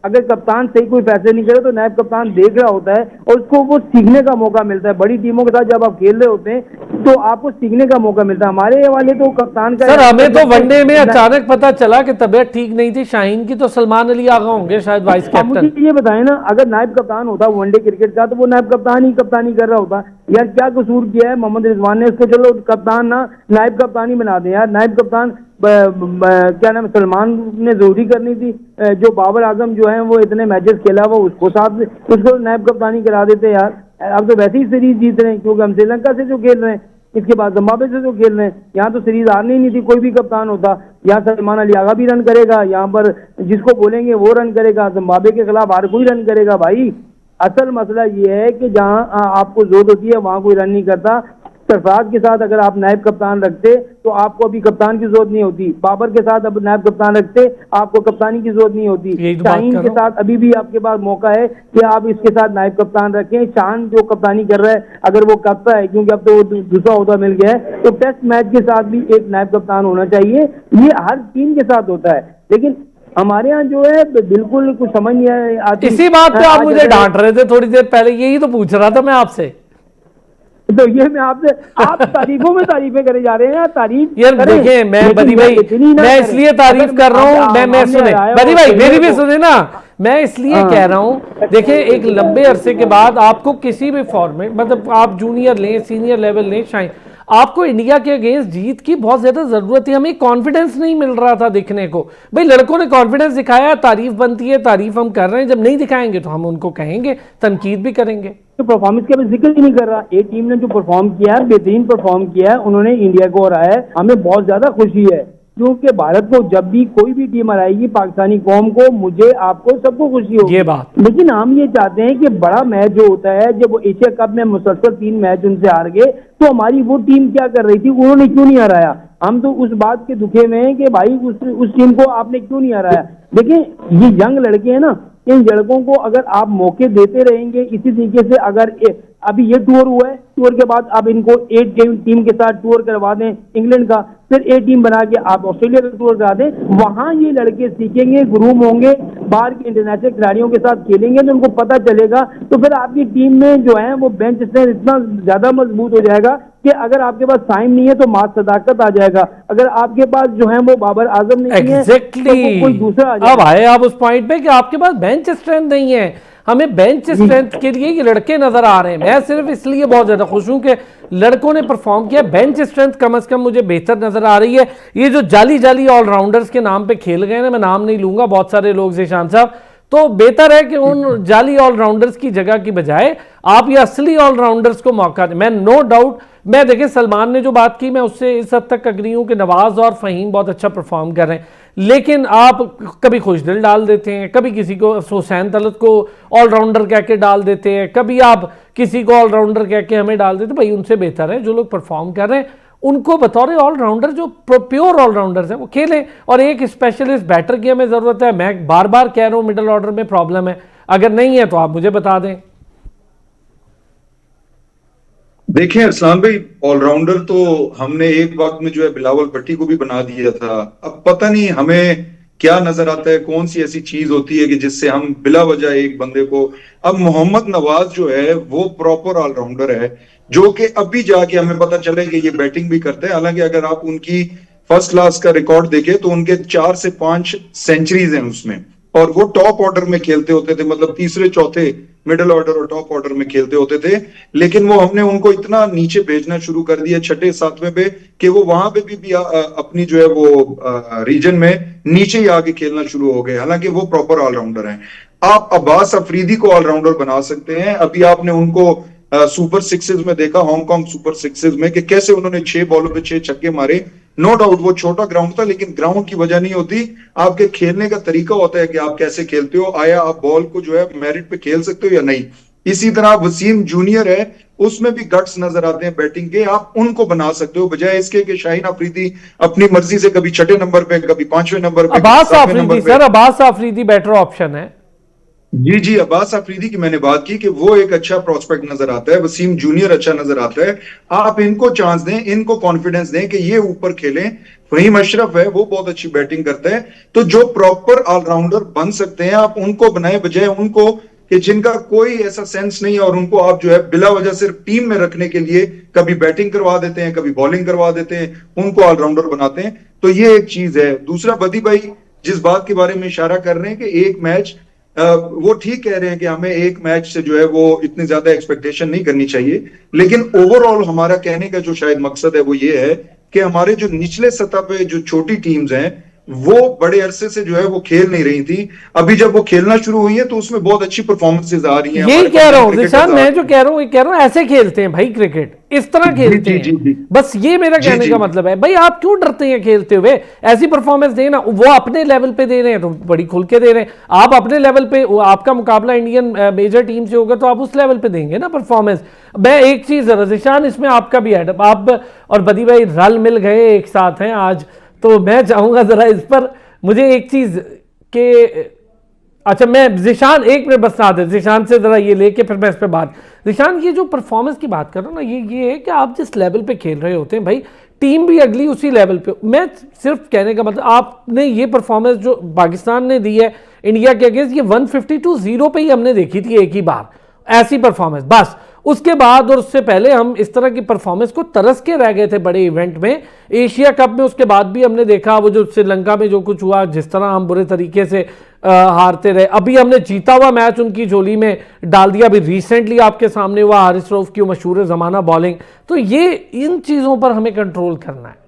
अगर कप्तान सही कोई फैसले नहीं करे तो नायब कप्तान देख रहा होता है और उसको वो सीखने का मौका मिलता है। बड़ी टीमों के साथ जब आप खेल रहे होते हैं तो आपको सीखने का मौका मिलता है। हमारे वाले तो कप्तान का सर हमें तो वनडे में अचानक पता चला कि तबीयत ठीक नहीं थी शाहीन की, तो सलमान अली आगा होंगे शायद वाइस कैप्टन। मुझे ये बताएं ना, अगर नायब कप्तान होता वनडे क्रिकेट का तो वो नायब कप्तान ही कप्तानी कर रहा होता। यार क्या कसूर किया है मोहम्मद रिजवान ने, उसको चलो कप्तान ना नायब कप्तान ही बना दें यार। नायब कप्तान क्या नाम सलमान ने जरूरी करनी थी, जो बाबर आजम जो है वो इतने मैचेस खेला वो उसको साथ उसको नायब कप्तानी करा देते यार। अब तो वैसे ही सीरीज जीत रहे हैं क्योंकि हम श्रीलंका से जो खेल रहे हैं, इसके बाद जिम्बाब्वे से जो खेल रहे हैं, यहाँ तो सीरीज हारनी ही नहीं थी। कोई भी कप्तान होता, यहाँ सलमान अली आगा भी रन करेगा, यहाँ पर जिसको बोलेंगे वो रन करेगा, जिम्बाब्वे के खिलाफ हर कोई रन करेगा। भाई असल मसला ये है कि जहाँ आपको जरूरत होती है वहां कोई रन नहीं करता। सरफराज के साथ अगर आप नायब कप्तान रखते तो आपको अभी कप्तान की जरूरत नहीं होती। बाबर के साथ अब नायब कप्तान रखते आपको कप्तानी की जरूरत नहीं होती। शाहीन के साथ अभी भी आपके पास मौका है कि आप इसके साथ नायब कप्तान रखें। शान जो कप्तानी कर रहा है अगर वो करता है, क्योंकि अब तो दूसरा ओहदा मिल गया है, तो टेस्ट मैच के साथ भी एक नायब कप्तान होना चाहिए। ये हर टीम के साथ होता है, लेकिन हमारे यहाँ जो है बिल्कुल कुछ समझ नहीं आती। इसी बात पे आप मुझे डांट रहे थे थोड़ी देर पहले, यही तो पूछ रहा था मैं आपसे। तो ये मैं आपसे, आप तारीफों में तारीफें करे जा रहे हैं। तारीफ यार देखिए मैं बदी भाई, मैं इसलिए तारीफ कर रहा हूँ, मैं सुने बदी भाई मेरी भी सुने ना, मैं इसलिए कह रहा हूँ देखिए एक लंबे अरसे के बाद आपको किसी भी फॉर्मेट, मतलब आप जूनियर लें सीनियर लेवल लें, शायद आपको इंडिया के अगेंस्ट जीत की बहुत ज्यादा जरूरत है। हमें कॉन्फिडेंस नहीं मिल रहा था दिखने को। भाई लड़कों ने कॉन्फिडेंस दिखाया, तारीफ बनती है, तारीफ हम कर रहे हैं। जब नहीं दिखाएंगे तो हम उनको कहेंगे, तनकीद भी करेंगे। तो परफॉर्मेंस का जिक्र ही नहीं कर रहा। एक टीम ने जो परफॉर्म किया है, बेहतरीन परफॉर्म किया है, उन्होंने इंडिया को हराया है, हमें बहुत ज्यादा खुशी है। क्योंकि भारत को जब भी कोई भी टीम हराएगी, पाकिस्तानी कौम को, मुझे आपको सबको खुशी होगी। ये बात, लेकिन हम ये चाहते हैं कि बड़ा मैच जो होता है, जब वो एशिया कप में मुसलसल 3 मैच उनसे हार गए, तो हमारी वो टीम क्या कर रही थी, उन्होंने क्यों नहीं हराया। हम तो उस बात के दुखे में हैं कि भाई उस टीम को आपने क्यों नहीं हराया। देखिए ये यंग लड़के हैं ना, इन लड़कों को अगर आप मौके देते रहेंगे इसी तरीके से, अगर अभी ये टूर हुआ है, टूर के बाद आप इनको 8 टीम के साथ टूर करवा दें इंग्लैंड का, फिर 8 टीम बना के आप ऑस्ट्रेलिया का टूर करा दें, वहां ये लड़के सीखेंगे, ग्रूम होंगे, बाहर के इंटरनेशनल खिलाड़ियों के साथ खेलेंगे तो उनको पता चलेगा। तो फिर आपकी टीम में जो है वो बेंच स्ट्रेंथ इतना ज्यादा मजबूत हो जाएगा कि अगर आपके पास टाइम नहीं है तो मास सदाकत आ जाएगा। अगर आपके पास जो है वो बाबर आजम नहीं है तो कोई दूसरा आ जाएगा। अब आए आप उस पॉइंट पे कि आपके पास बेंच स्ट्रेंथ नहीं है। हमें बेंच स्ट्रेंथ के लिए ये लड़के नजर आ रहे हैं। मैं सिर्फ इसलिए बहुत ज्यादा खुश हूं कि लड़कों ने परफॉर्म किया। बेंच स्ट्रेंथ कम से कम मुझे बेहतर नजर आ रही है। ये जो जाली जाली ऑलराउंडर्स के नाम पे खेल गए ना, मैं नाम नहीं लूंगा, बहुत सारे लोग ज़ीशान साहब, तो बेहतर है कि उन जाली ऑलराउंडर्स की जगह की बजाय आप ये असली ऑलराउंडर्स को मौका दें। मैं नो डाउट, मैं देखें सलमान ने जो बात की मैं उससे इस हद तक अग्री हूं कि नवाज और फहीम बहुत अच्छा परफॉर्म कर रहे हैं, लेकिन आप कभी खुशदिल डाल देते हैं, कभी किसी को हुसैन तलत को ऑलराउंडर कह के डाल देते हैं, कभी आप किसी को ऑलराउंडर कह के हमें डाल देते हैं। भाई उनसे बेहतर है जो लोग परफॉर्म कर रहे हैं उनको बतौर ऑलराउंडर, जो प्योर ऑलराउंडर्स हैं वो खेलें, और एक स्पेशलिस्ट बैटर की हमें ज़रूरत है। मैं बार बार कह रहा हूँ मिडिल ऑर्डर में प्रॉब्लम है, अगर नहीं है तो आप मुझे बता दें। देखिए अरसलान भाई, ऑलराउंडर तो हमने एक वक्त में जो है बिलावल भट्टी को भी बना दिया था। अब पता नहीं हमें क्या नजर आता है, कौन सी ऐसी चीज होती है कि जिससे हम बिला वजह एक बंदे को। अब मोहम्मद नवाज जो है वो प्रॉपर ऑलराउंडर है, जो कि अभी जाके हमें पता चले कि ये बैटिंग भी करते हैं। हालांकि अगर आप उनकी फर्स्ट क्लास का रिकॉर्ड देखें तो उनके 4 से 5 सेंचुरीज हैं उसमें, और वो टॉप ऑर्डर में खेलते होते थे, मतलब तीसरे चौथे मिडिल ऑर्डर और टॉप ऑर्डर में खेलते होते थे। लेकिन वो हमने उनको इतना नीचे भेजना शुरू कर दिया छठे सातवें पे कि वो वहां पे भी अपनी जो है वो रीजन में नीचे ही आके खेलना शुरू हो गए। हालांकि वो प्रॉपर ऑलराउंडर हैं। आप अब्बास अफरीदी को ऑलराउंडर बना सकते हैं। अभी आपने उनको सुपर सिक्सेस में देखा, हांगकांग सुपर सिक्सेस में, कि कैसे उन्होंने 6 बॉलों पे 6 छक्के मारे। नो डाउट वो छोटा ग्राउंड था, लेकिन ग्राउंड की वजह नहीं होती, आपके खेलने का तरीका होता है कि आप कैसे खेलते हो। आया आप बॉल को जो है मेरिट पे खेल सकते हो या नहीं। इसी तरह वसीम जूनियर है, उसमें भी गट्स नजर आते हैं बैटिंग के, आप उनको बना सकते हो, बजाय इसके कि शाहीन अफरीदी अपनी मर्जी से कभी छठे नंबर पे, कभी 5वें नंबर पे, अब्बास 7वें नंबर आफरीदी पे। Sir, Abbas Afridi better option है। जी जी, अब्बास अफरीदी की मैंने बात की कि वो एक अच्छा प्रोस्पेक्ट नजर आता है। वसीम जूनियर अच्छा नजर आता है। आप इनको चांस दें, इनको कॉन्फिडेंस दें कि ये ऊपर खेलें। फहीम अशरफ है, वो बहुत अच्छी बैटिंग करता है। तो जो प्रॉपर ऑलराउंडर बन सकते हैं आप उनको बनाए, बजाय उनको कि जिनका कोई ऐसा सेंस नहीं है और उनको आप जो है बिला वजह सिर्फ टीम में रखने के लिए कभी बैटिंग करवा देते हैं, कभी बॉलिंग करवा देते हैं, उनको ऑलराउंडर बनाते हैं। तो ये एक चीज है। दूसरा, बदी भाई जिस बात के बारे में इशारा कर रहे हैं कि एक मैच, वो ठीक कह रहे हैं कि हमें एक मैच से जो है वो इतनी ज्यादा एक्सपेक्टेशन नहीं करनी चाहिए। लेकिन ओवरऑल हमारा कहने का जो शायद मकसद है वो ये है कि हमारे जो निचले सतह पे जो छोटी टीम्स हैं वो बड़े अरसे से जो है वो खेल नहीं रही थी। अभी जब वो खेलना शुरू हुई है तो उसमें बहुत अच्छी परफॉर्मेंसेज आ रही हैं। यही कह रहा हूं क्रिकेटर्स ज़ीशान, आ मैं रहे जो हैं। कह रहा हूं ये कह रहा हूं, ऐसे खेलते हैं भाई क्रिकेट, इस तरह खेलते जी, जी, जी। हैं। बस ये मेरा जी, कहने जी। का मतलब है। भाई आप क्यों डरते हैं खेलते हुए? ऐसी परफॉर्मेंस देना, वो अपने लेवल पे दे रहे हैं तो बड़ी खुल के दे रहे हैं। आप अपने लेवल पे, आपका मुकाबला इंडियन मेजर टीम से होगा तो आप उस लेवल पे देंगे ना परफॉर्मेंस। मैं एक चीज ज़ीशान, इसमें आपका भी है, आप और बदी भाई रल मिल गए, एक साथ हैं आज, तो मैं चाहूंगा जरा इस पर मुझे एक चीज के, अच्छा मैं ज़ीशान एक मिनट बस साथ है, ज़ीशान से जरा ये लेके फिर मैं इस पे बात। ज़ीशान ये जो परफॉर्मेंस की बात कर रहा हूँ ना, ये है कि आप जिस लेवल पे खेल रहे होते हैं भाई, टीम भी अगली उसी लेवल पे। मैं सिर्फ कहने का मतलब, आपने ये परफॉर्मेंस जो पाकिस्तान ने दी है इंडिया के अगेंस्ट, ये 152-0 पे ही हमने देखी थी एक ही बार ऐसी परफॉर्मेंस, बस। उसके बाद और उससे पहले हम इस तरह की परफॉर्मेंस को तरस के रह गए थे बड़े इवेंट में, एशिया कप में। उसके बाद भी हमने देखा वो जो श्रीलंका में जो कुछ हुआ, जिस तरह हम बुरे तरीके से हारते रहे। अभी हमने जीता हुआ मैच उनकी झोली में डाल दिया। अभी रिसेंटली आपके सामने हुआ हारिस रऊफ की मशहूर ज़माना बॉलिंग। तो ये इन चीज़ों पर हमें कंट्रोल करना है।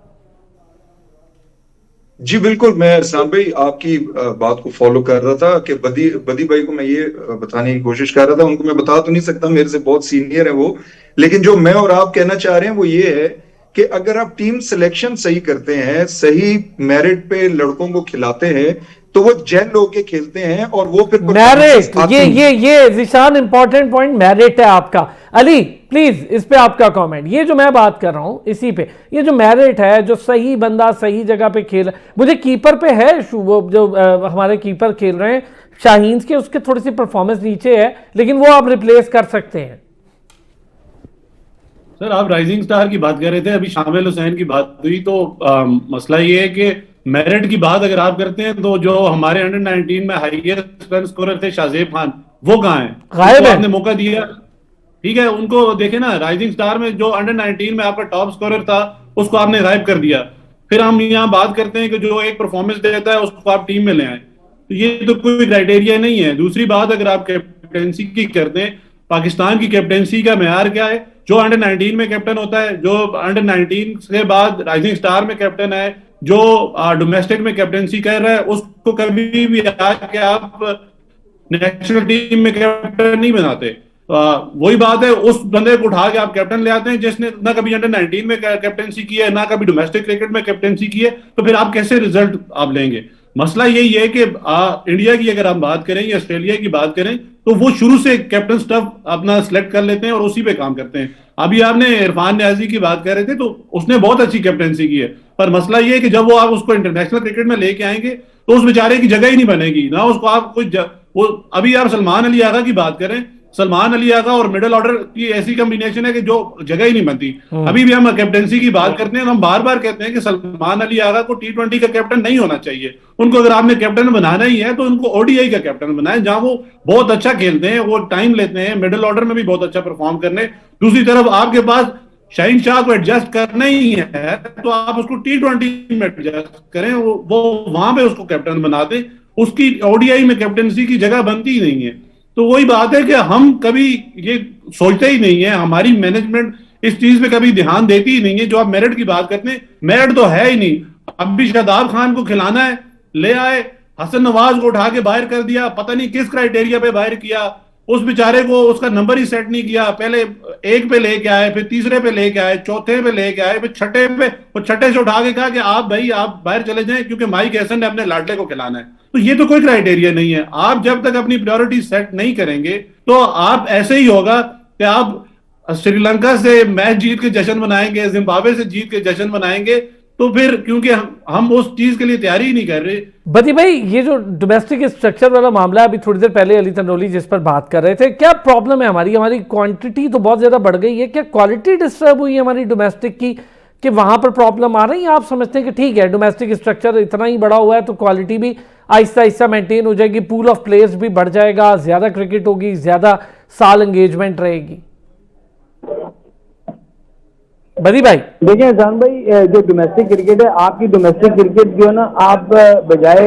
जी बिल्कुल, मैं अरसान भाई आपकी बात को फॉलो कर रहा था कि बदी भाई को मैं ये बताने की कोशिश कर रहा था। उनको मैं बता तो नहीं सकता, मेरे से बहुत सीनियर है वो, लेकिन जो मैं और आप कहना चाह रहे हैं वो ये है कि अगर आप टीम सिलेक्शन सही करते हैं, सही मेरिट पे लड़कों को खिलाते हैं, तो वो जेल होके खेलते हैं और वो फिर मैरिट, ये ज़ीशान इंपॉर्टेंट पॉइंट मैरिट है आपका। अली प्लीज इस पे आपका कमेंट। ये जो मैं बात कर रहा हूं इसी पे, ये जो मैरिट है, जो सही बंदा सही जगह पे खेल, मुझे कीपर पे है वो जो हमारे कीपर खेल रहे हैं शाहीन के, उसके थोड़ी सी परफॉर्मेंस नीचे है, लेकिन वो आप रिप्लेस कर सकते हैं। सर आप राइजिंग स्टार की बात कर रहे थे, अभी शामिल हुसैन की बात हुई, तो मसला ये है कि मेरिट की बात अगर आप करते हैं तो जो हमारे अंडर 19 में हाईएस्ट रन स्कोरर थे शाहजेब खान, वो कहाँ हैं? गायब है। आपने मौका दिया, ठीक है, उनको देखे ना। राइजिंग स्टार में जो अंडर 19 में आपका टॉप स्कोरर था उसको आपने गायब कर दिया। फिर हम यहाँ बात करते हैं कि जो एक परफॉर्मेंस देता है उसको आप टीम में ले आए, तो ये तो कोई क्राइटेरिया नहीं है। दूसरी बात, अगर आप कैप्टेंसी की करते हैं, पाकिस्तान की कैप्टेंसी का मेयार क्या है? जो अंडर 19 में कैप्टन होता है, जो अंडर 19 के बाद राइजिंग स्टार में कैप्टन है, जो डोमेस्टिक में कैप्टनसी कर रहा है, उसको कभी भी आके आप नेशनल टीम में कैप्टन नहीं बनाते। वही बात है, उस बंदे को उठा के आप कैप्टन ले आते हैं जिसने ना कभी अंडर 19 में कैप्टनसी की है, ना कभी डोमेस्टिक क्रिकेट में कैप्टनसी की है, तो फिर आप कैसे रिजल्ट आप लेंगे? मसला यही है कि इंडिया की अगर हम बात करें या ऑस्ट्रेलिया की बात करें, तो वो शुरू से कैप्टन स्टफ अपना सिलेक्ट कर लेते हैं और उसी पे काम करते हैं। अभी आपने इरफान न्याजी की बात कर रहे थे, तो उसने बहुत अच्छी कैप्टनसी की है, पर मसला ये है कि जब वो आप उसको इंटरनेशनल क्रिकेट में लेके आएंगे तो उस बेचारे की जगह ही नहीं बनेगी ना, उसको आप वो अभी आप सलमान अली आगा की बात करें, सलमान अली आगा और मिडिल ऑर्डर की ऐसी कॉम्बिनेशन है कि जो जगह ही नहीं बनती। अभी भी हम कैप्टनसी की बात करते हैं, हम बार बार कहते हैं कि सलमान अली आगा को T20 का कैप्टन नहीं होना चाहिए। उनको अगर आपने कैप्टन बनाना ही है तो उनको ODI का कैप्टन बनाए, जहां वो बहुत अच्छा खेलते हैं, वो टाइम लेते हैं, मिडिल ऑर्डर में भी बहुत अच्छा परफॉर्म करने। दूसरी तरफ आपके पास शाहीन शाह को एडजस्ट करना ही है तो आप उसको T20 में एडजस्ट करें, वो वहां पे उसको कैप्टन बना दें, उसकी ODI में कैप्टनसी की जगह बनती ही नहीं है। तो वही बात है कि हम कभी ये सोचते ही नहीं है, हमारी मैनेजमेंट इस चीज पे कभी ध्यान देती ही नहीं है। जो आप मेरिट की बात करते हैं, मेरिट तो है ही नहीं। अब भी शादाब खान को खिलाना है, ले आए, हसन नवाज को उठा के बाहर कर दिया, पता नहीं किस क्राइटेरिया पे बाहर किया, उस बेचारे को उसका नंबर ही सेट नहीं किया, पहले 1 पे लेके आए, फिर तीसरे पे लेके आए, चौथे पे लेके आए, फिर छठे पे, और छठे से उठा के कहा कि आप भाई आप बाहर चले जाएं क्योंकि माइक हैसन ने अपने लाडले को खिलाना है। तो ये तो कोई क्राइटेरिया नहीं है। आप जब तक अपनी प्रायोरिटी सेट नहीं करेंगे तो आप ऐसे ही होगा कि आप श्रीलंका से मैच जीत के जश्न मनाएंगे, जिम्बाब्वे से जीत के जश्न मनाएंगे, तो फिर क्योंकि हम उस चीज के लिए तैयारी ही नहीं कर रहे। बदी भाई, ये जो डोमेस्टिक स्ट्रक्चर वाला मामला है, अभी थोड़ी देर पहले अली तनोली जिस पर बात कर रहे थे, क्या प्रॉब्लम है हमारी क्वांटिटी तो बहुत ज्यादा बढ़ गई है, क्या क्वालिटी डिस्टर्ब हुई है हमारी डोमेस्टिक की, कि वहां पर प्रॉब्लम आ रही है? आप समझते हैं कि ठीक है डोमेस्टिक स्ट्रक्चर इतना ही बड़ा हुआ है तो क्वालिटी भी आहिस्ता आहिस्ता मेंटेन हो जाएगी, पूल ऑफ प्लेयर्स भी बढ़ जाएगा, ज्यादा क्रिकेट होगी, ज्यादा साल एंगेजमेंट रहेगी? बदी भाई देखिए एहसान भाई, जो डोमेस्टिक क्रिकेट है, आपकी डोमेस्टिक क्रिकेट जो है ना, आप बजाय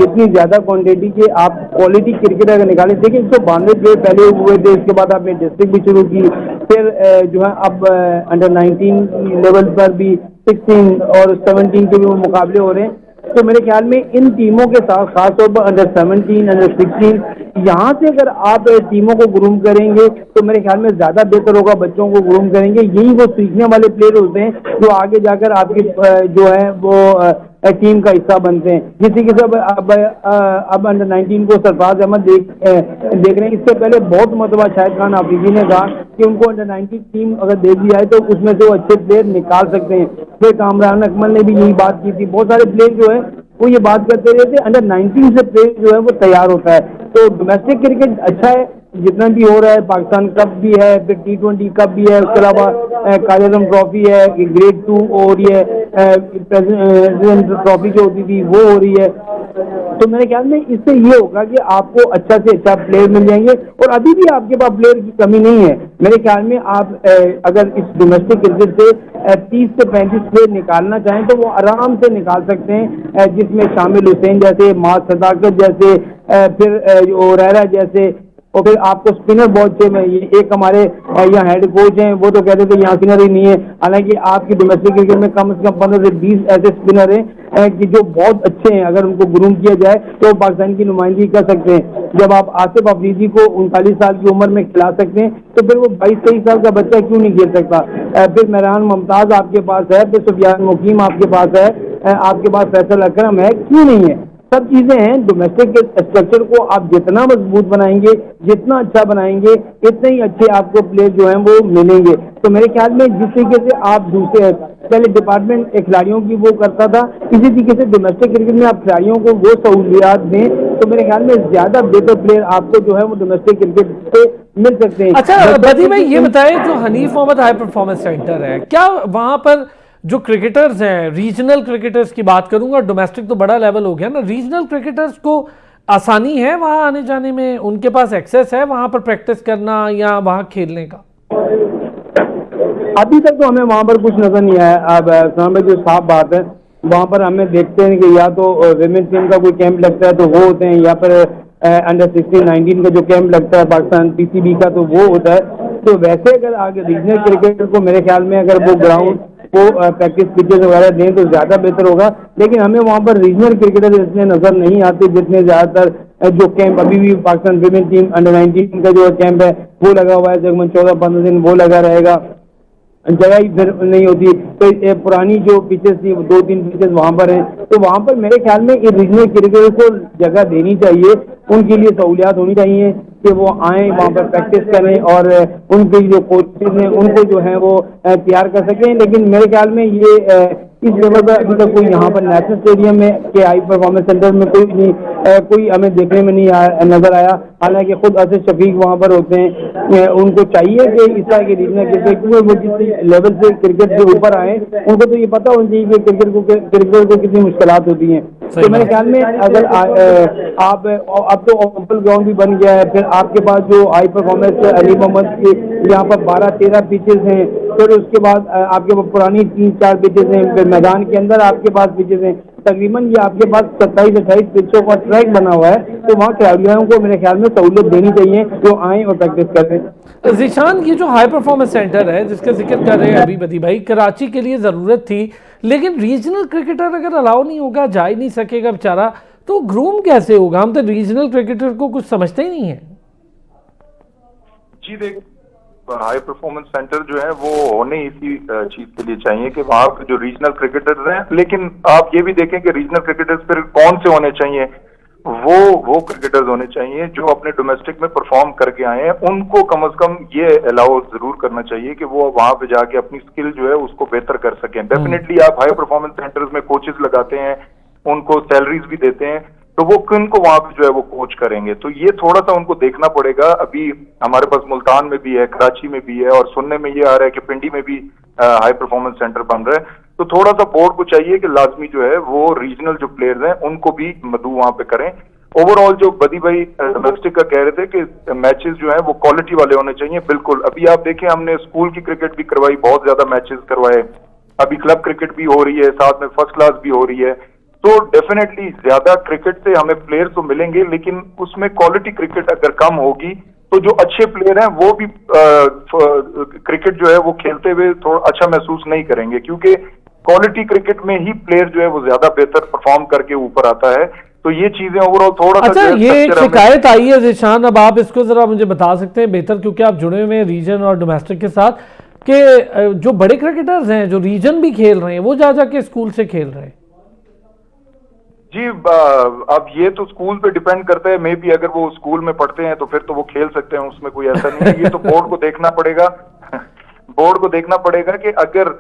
इतनी ज्यादा क्वांटिटी के आप क्वालिटी क्रिकेट अगर निकाले, देखिए 192 प्लेयर पहले हुए थे, इसके बाद आपने डिस्ट्रिक्ट भी शुरू की, फिर जो है अब अंडर 19 लेवल पर भी 16 और 17 के भी वो मुकाबले हो रहे हैं। तो मेरे ख्याल में इन टीमों के साथ खासतौर पर अंडर 17, अंडर 16, यहाँ से अगर आप टीमों को ग्रूम करेंगे तो मेरे ख्याल में ज्यादा बेहतर होगा। बच्चों को ग्रूम करेंगे, यही वो सीखने वाले प्लेयर होते हैं जो आगे जाकर आपकी जो है वो टीम का हिस्सा बनते हैं। जिससे कि सब अब अंडर 19 को सरफराज अहमद देख रहे हैं। इससे पहले बहुत मरतबा शाहिद खान आफरीदी ने कहा कि उनको अंडर 19 टीम अगर दे दी जाए तो उसमें से वो अच्छे प्लेयर निकाल सकते हैं। फिर कामरान अकमल ने भी यही बात की थी। बहुत सारे प्लेयर जो है वो ये बात करते रहे थे, अंडर 19 से प्लेयर जो है वो तैयार होता है। तो डोमेस्टिक क्रिकेट अच्छा है जितना भी हो रहा है, पाकिस्तान कप भी है, फिर T20 कप भी है, उसके अलावा कायदम ट्रॉफी है, ग्रेड 2 हो रही है, प्रेसिडेंट ट्रॉफी जो होती थी वो हो रही है। तो मेरे ख्याल में इससे ये होगा कि आपको अच्छा से अच्छा प्लेयर मिल जाएंगे, और अभी भी आपके पास प्लेयर की कमी नहीं है। मेरे ख्याल में आप अगर इस डोमेस्टिक क्रिकेट से 30 से 35 प्लेयर निकालना चाहें तो वो आराम से निकाल सकते हैं, जिसमें शामिल हुसैन जैसे, मास सदाकत जैसे, फिर ओरेरा जैसे, और फिर आपको स्पिनर बहुत चाहिए। एक हमारे यहाँ हेड कोच हैं, वो तो कहते थे यहाँ स्पिनर ही नहीं है, हालांकि आपकी डोमेस्टिक क्रिकेट में कम से कम 15 से 20 ऐसे स्पिनर हैं कि जो बहुत अच्छे हैं। अगर उनको ग्रूम किया जाए तो पाकिस्तान की नुमाइंदगी कर सकते हैं। जब आप आसिफ अफरीदी को 39 साल की उम्र में खिला सकते हैं तो फिर वो 22-23 साल का बच्चा क्यों नहीं खेल सकता? फिर मेहरान मुमताज आपके पास है, फिर सुफियान मुकीम आपके पास है, आपके पास फैसल अकरम है, क्यों नहीं है? सब चीजें हैं। डोमेस्टिक के स्ट्रक्चर को आप जितना मजबूत बनाएंगे, जितना अच्छा बनाएंगे, इतने ही अच्छे आपको प्लेयर जो हैं वो मिलेंगे। तो मेरे ख्याल में जिस तरीके से आप दूसरे पहले डिपार्टमेंट खिलाड़ियों की वो करता था, इसी तरीके से डोमेस्टिक क्रिकेट में आप खिलाड़ियों को वो सहूलियात दें तो मेरे ख्याल में ज्यादा बेहतर प्लेयर आपको जो है वो डोमेस्टिक क्रिकेट से मिल सकते हैं। अच्छा बदी भाई, ये बताएं, जो Hanif Mohammad high performance centre है, क्या वहां पर जो क्रिकेटर्स हैं, रीजनल क्रिकेटर्स की बात करूंगा, डोमेस्टिक तो बड़ा लेवल हो गया ना, रीजनल क्रिकेटर्स को आसानी है वहां आने जाने में? उनके पास एक्सेस है वहां पर प्रैक्टिस करना या वहां खेलने का? अभी तक तो हमें वहां पर कुछ नजर नहीं आया। अब जो साफ बात है, वहां पर हमें देखते हैं कि या तो विमेन टीम का कोई कैंप लगता है तो वो होते हैं, या फिर अंडर 16, 19 का जो कैंप लगता है पाकिस्तान PCB का तो वो होता है। तो वैसे अगर आगे रीजनल क्रिकेटर को मेरे ख्याल में अगर वो ग्राउंड वो प्रैक्टिस पिचेस वगैरह दें तो ज्यादा बेहतर होगा। लेकिन हमें वहां पर रीजनल क्रिकेटर इतने नजर नहीं आते जितने ज्यादातर जो कैंप अभी भी पाकिस्तान विमेन टीम अंडर-19 का जो कैंप है वो लगा हुआ है, तकरीबन 14-15 दिन वो लगा रहेगा, जगह ही फिर नहीं होती। तो ये पुरानी जो पिचेस थी 2-3 पिचेस वहां पर हैं, तो वहां पर मेरे ख्याल में ये रीजनल क्रिकेटर को जगह देनी चाहिए, उनके लिए सहूलियात होनी चाहिए कि वो आए वहां पर प्रैक्टिस करें और उनके जो कोचेज हैं उनको जो है वो तैयार कर सकें। लेकिन मेरे ख्याल में ये इस लेवल पर अभी तक कोई यहाँ पर नेशनल स्टेडियम में के हाई परफॉर्मेंस सेंटर में कोई हमें देखने में नहीं नजर आया। हालांकि खुद असद शफीक वहाँ पर होते हैं, उनको चाहिए कि इस तरह के रीजनल क्रिकेट वो जिस लेवल से क्रिकेट से ऊपर आए उनको तो ये पता होना चाहिए कि क्रिकेट को कितनी मुश्किलात होती हैं। तो मेरे ख्याल में अगर आप अब तो ओपन ग्राउंड भी बन गया है, फिर आपके पास जो हाई परफॉर्मेंस अली मोहम्मद के यहाँ पर 12-13 पिचेस हैं, फिर उसके बाद आपके पास पुरानी 3-4 पिचेस हैं, फिर मैदान के अंदर आपके पास पिचेस हैं, तकरीबन ये आपके पास 27-28 पिचों का ट्रैक बना हुआ है। तो वहाँ खिलाड़ियों को मेरे ख्याल में सहूलियत देनी चाहिए जो आए और प्रैक्टिस करें। ज़ीशान, ये जो हाई परफॉर्मेंस सेंटर है जिसका जिक्र कर रहे हैं अभी बदी भाई, कराची के लिए ज़रूरत थी, लेकिन रीजनल क्रिकेटर अगर अलाउ नहीं होगा, जा ही नहीं सकेगा बेचारा, तो ग्रूम कैसे होगा? हम तो रीजनल क्रिकेटर को कुछ समझते ही नहीं है। जी देख, हाई परफॉर्मेंस सेंटर जो है वो होने इसी चीज के लिए चाहिए कि वहाँ पे जो रीजनल क्रिकेटर्स हैं, लेकिन आप ये भी देखें कि रीजनल क्रिकेटर्स फिर कौन से होने चाहिए, वो क्रिकेटर्स होने चाहिए जो अपने डोमेस्टिक में परफॉर्म करके आए हैं। उनको कम से कम ये अलाउ जरूर करना चाहिए कि वो वहां पे जाके अपनी स्किल जो है उसको बेहतर कर सकें। डेफिनेटली आप हाई परफॉर्मेंस सेंटर्स में कोचेस लगाते हैं, उनको सैलरीज भी देते हैं, तो वो किन को वहां पे जो है वो कोच करेंगे, तो ये थोड़ा सा उनको देखना पड़ेगा। अभी हमारे पास मुल्तान में भी है, कराची में भी है, और सुनने में ये आ रहा है कि पिंडी में भी हाई परफॉर्मेंस सेंटर बन रहा है। तो थोड़ा सा बोर्ड को चाहिए कि लाजमी जो है वो रीजनल जो प्लेयर्स हैं उनको भी मदू वहां पे करें। ओवरऑल जो बदी भाई डोमेस्टिक का कह रहे थे कि मैचेस जो है वो क्वालिटी वाले होने चाहिए, बिल्कुल। अभी आप देखें, हमने स्कूल की क्रिकेट भी करवाई, बहुत ज्यादा मैचेस करवाए, अभी क्लब क्रिकेट भी हो रही है, साथ में फर्स्ट क्लास भी हो रही है। तो डेफिनेटली ज्यादा क्रिकेट से हमें प्लेयर तो मिलेंगे, लेकिन उसमें क्वालिटी क्रिकेट अगर कम होगी तो जो अच्छे प्लेयर हैं वो भी क्रिकेट जो है वो खेलते हुए थोड़ा अच्छा महसूस नहीं करेंगे, क्योंकि क्वालिटी क्रिकेट में ही प्लेयर जो है वो ज्यादा बेहतर परफॉर्म करके ऊपर आता है। तो ये चीजें ओवरऑल थोड़ा अच्छा, ये एक शिकायत आई है ज़ीशान, अब आप इसको जरा मुझे बता सकते हैं बेहतर, क्योंकि आप जुड़े हुए हैं रीजन और डोमेस्टिक के साथ, कि जो बड़े क्रिकेटर्स हैं जो रीजन भी खेल रहे हैं वो जा जाके स्कूल से खेल रहे हैं। जी, अब ये तो स्कूल पे डिपेंड करता है, मे बी अगर वो स्कूल में पढ़ते हैं तो फिर तो वो खेल सकते हैं, उसमें कोई ऐसा नहीं है। ये तो बोर्ड को देखना पड़ेगा बोर्ड को देखना पड़ेगा कि अगर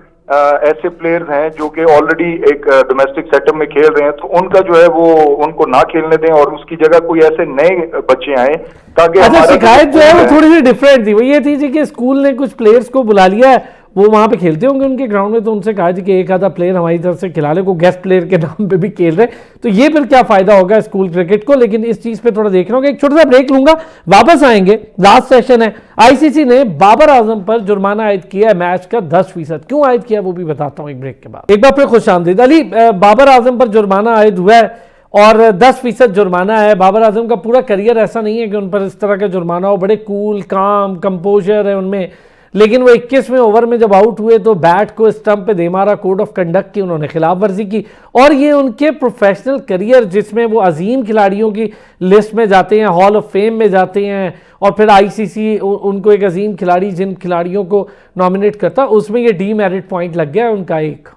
ऐसे प्लेयर्स हैं जो कि ऑलरेडी एक डोमेस्टिक सेटअप में खेल रहे हैं तो उनका जो है वो उनको ना खेलने दें और उसकी जगह कोई ऐसे नए बच्चे आए, ताकि अच्छा, शिकायत जो है वो थोड़ी सी डिफरेंट थी, वो ये थी जी कि स्कूल ने कुछ प्लेयर्स को बुला लिया है, वो वहां पे खेलते होंगे उनके ग्राउंड में, तो उनसे कहा जी कि एक आधा प्लेयर हमारी तरफ से खिला ले, को गेस्ट प्लेयर के नाम पे भी खेल रहे, तो ये फिर क्या फायदा होगा स्कूल क्रिकेट को। लेकिन इस चीज पे थोड़ा देख रहा हूँ, एक छोटा सा ब्रेक लूंगा, वापस आएंगे। लास्ट सेशन है, आईसीसी ने बाबर आजम पर जुर्माना आयद किया है मैच का 10%, क्यों आयद किया वो भी बताता हूँ एक ब्रेक के बाद। एक बार फिर खुश आमदीद। अली, बाबर आजम पर जुर्माना आयद हुआ है और 10% जुर्माना है। बाबर आजम का पूरा करियर ऐसा नहीं है कि उन पर इस तरह का जुर्माना हो, बड़े कूल काम कंपोजर है उनमें, लेकिन वो 21वें ओवर में जब आउट हुए तो बैट को स्टंप पे दे मारा, कोड ऑफ कंडक्ट की उन्होंने खिलाफ वर्जी की, और ये उनके प्रोफेशनल करियर जिसमें वो अजीम खिलाड़ियों की लिस्ट में जाते हैं, हॉल ऑफ फेम में जाते हैं, और फिर आईसीसी उनको एक अजीम खिलाड़ी जिन खिलाड़ियों को नॉमिनेट करता, उसमें ये डीमेरिट पॉइंट लग गया उनका एक।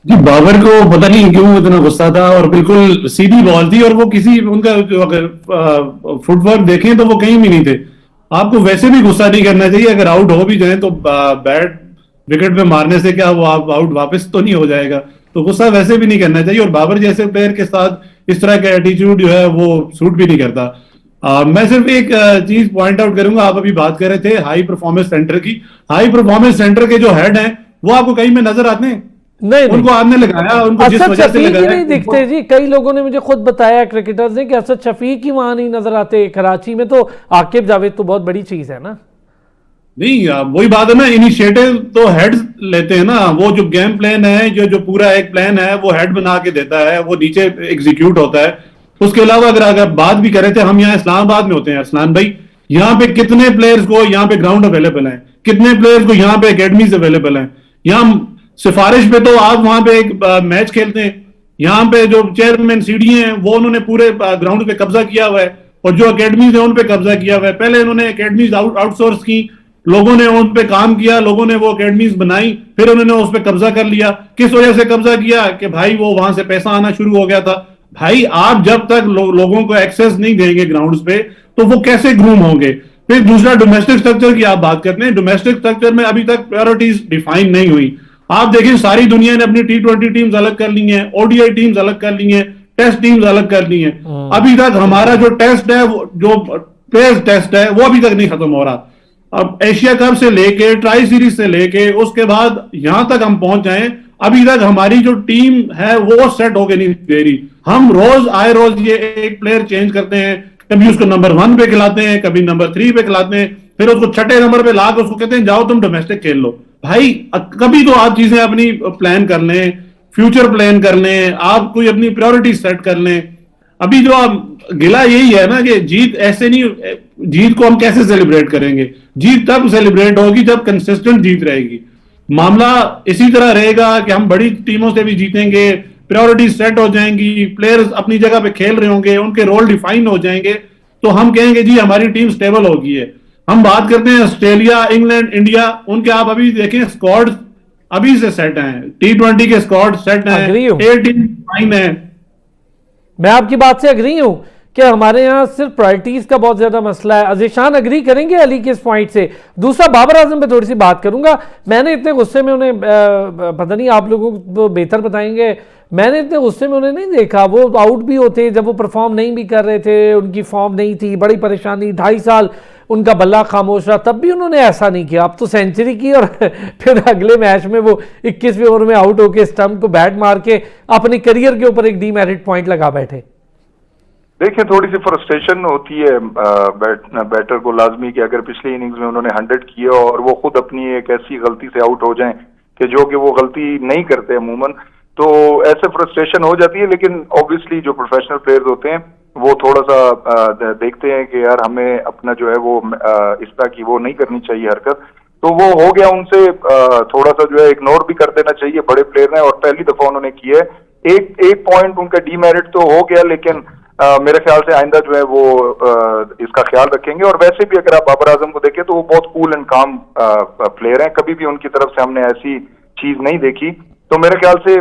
जी, बाबर को पता नहीं क्यों इतना गुस्सा था, और बिल्कुल सीधी बॉल थी, और वो किसी उनका अगर फुटवर्क देखें तो वो कहीं भी नहीं थे। आपको वैसे भी गुस्सा नहीं करना चाहिए, अगर आउट हो भी जाए तो बैट विकेट पे मारने से क्या वो आउट वापस तो नहीं हो जाएगा, तो गुस्सा वैसे भी नहीं करना चाहिए। और बाबर जैसे प्लेयर के साथ इस तरह का एटीट्यूड जो है वो सूट भी नहीं करता। मैं सिर्फ एक चीज पॉइंट आउट करूंगा, आप अभी बात कर रहे थे हाई परफॉर्मेंस सेंटर की, हाई परफॉर्मेंस सेंटर के जो हेड हैं वो आपको कहीं में नजर आते हैं? नहीं, उनको आपने लगाया, उनको जिस वजह से लगाया नहीं दिखते जी। कई लोगों ने मुझे खुद बताया क्रिकेटर्स ने कि असद शफीक ही वहां नहीं नजर आते कराची में, तो आकिब जावेद तो बहुत बड़ी चीज है ना। नहीं, वही बात है ना, इनिशिएटिव तो हेड्स लेते हैं ना, वो जो गेम प्लान है, जो पूरा एक प्लान है वो हेड बना के देता है, वो नीचे एग्जीक्यूट होता है। उसके अलावा अगर बात भी करे थे, हम यहाँ इस्लामाबाद में होते हैं अरसलान भाई, यहाँ पे कितने प्लेयर्स को यहाँ पे ग्राउंड अवेलेबल है, कितने प्लेयर्स को यहाँ पे एकेडमीज अवेलेबल है। यहाँ सिफारिश पे तो आप वहां पे एक मैच खेलते हैं, यहाँ पे जो चेयरमैन सीडी हैं वो उन्होंने पूरे ग्राउंड पे कब्जा किया हुआ है, और जो अकेडमीज है उन पे कब्जा किया हुआ है। पहले उन्होंने अकेडमीज आउटसोर्स की, लोगों ने उन पे काम किया, लोगों ने वो अकेडमीज बनाई, फिर उन्होंने उस पे कब्जा कर लिया। किस वजह से कब्जा किया कि भाई वो वहां से पैसा आना शुरू हो गया था। भाई आप जब तक लोगों को एक्सेस नहीं देंगे ग्राउंड्स पे तो वो कैसे ग्रूम होंगे। फिर दूसरा डोमेस्टिक स्ट्रक्चर की आप बात करते हैं, डोमेस्टिक स्ट्रक्चर में अभी तक प्रायोरिटीज डिफाइन नहीं हुई। आप देखिए सारी दुनिया ने अपनी T20 टीम्स अलग कर ली हैं, ODI टीम्स अलग कर ली हैं, टेस्ट टीम्स अलग कर ली हैं। अभी तक हमारा जो टेस्ट है, जो प्लेयर्स टेस्ट है, वो अभी तक नहीं खत्म हो रहा। अब एशिया कप से लेके ट्राई सीरीज से लेके उसके बाद यहां तक हम पहुंच जाए, अभी तक हमारी जो टीम है वो सेट होके नहीं दे रही। हम रोज आए रोज ये एक प्लेयर चेंज करते हैं, कभी उसको नंबर 1 पे खिलाते हैं, कभी नंबर 3 पे खिलाते हैं, फिर उसको छठे नंबर पे लाकर उसको कहते हैं जाओ तुम डोमेस्टिक खेल लो। भाई कभी तो आप चीजें अपनी प्लान कर लें, फ्यूचर प्लान कर लें, आप कोई अपनी प्रायोरिटी सेट कर लें। अभी जो आप गिला यही है ना कि जीत ऐसे नहीं, जीत को हम कैसे सेलिब्रेट करेंगे। जीत तब सेलिब्रेट होगी जब कंसिस्टेंट जीत रहेगी। मामला इसी तरह रहेगा कि हम बड़ी टीमों से भी जीतेंगे, प्रायोरिटी सेट हो जाएंगी, प्लेयर्स अपनी जगह पे खेल रहे होंगे, उनके रोल डिफाइन हो जाएंगे, तो हम कहेंगे जी हमारी टीम स्टेबल हो गई है। हम बात करते हैं ऑस्ट्रेलिया, इंग्लैंड, इंडिया, उनके आप अभी देखें स्क्वाड अभी से सेट हैं, T20 के स्क्वाड सेट हैं, ए टीम फाइन है। मैं आपकी बात से अग्री हूं कि हमारे यहाँ सिर्फ प्रायोरिटीज का बहुत ज्यादा मसला है। अजीशान अग्री करेंगे अली के इस पॉइंट से। दूसरा बाबर आजम पे थोड़ी सी बात करूंगा। मैंने इतने गुस्से में उन्हें पता नहीं आप लोगों को बेहतर बताएंगे, मैंने इतने गुस्से में उन्हें नहीं देखा। वो आउट भी होते जब वो परफॉर्म नहीं भी कर रहे थे, उनकी फॉर्म नहीं थी, बड़ी परेशानी, 2.5 साल उनका बल्ला खामोश रहा, तब भी उन्होंने ऐसा नहीं किया। अब तो सेंचुरी की और फिर अगले मैच में वो 21वें ओवर में आउट होकर स्टंप को बैट मार के अपने करियर के ऊपर एक डीमेरिट पॉइंट लगा बैठे। देखिए थोड़ी सी फ्रस्ट्रेशन होती है बैटर को लाजमी कि अगर पिछली इनिंग्स में उन्होंने 100 किया और वो खुद अपनी एक ऐसी गलती से आउट हो जाएं कि जो कि वो गलती नहीं करते अमूमन, तो ऐसे फ्रस्ट्रेशन हो जाती है। लेकिन ऑब्वियसली जो प्रोफेशनल प्लेयर्स होते हैं वो थोड़ा सा देखते हैं कि यार हमें अपना जो है वो इस तरह की वो नहीं करनी चाहिए हरकत, तो वो हो गया उनसे। थोड़ा सा जो है इग्नोर भी कर देना चाहिए, बड़े प्लेयर हैं और पहली दफा उन्होंने किया है। एक पॉइंट उनका डीमेरिट तो हो गया, लेकिन मेरे ख्याल से आइंदा जो है वो इसका ख्याल रखेंगे। और वैसे भी अगर आप बाबर आजम को देखें तो वो बहुत कूल एंड काम प्लेयर हैं, कभी भी उनकी तरफ से हमने ऐसी चीज नहीं देखी। तो मेरे ख्याल से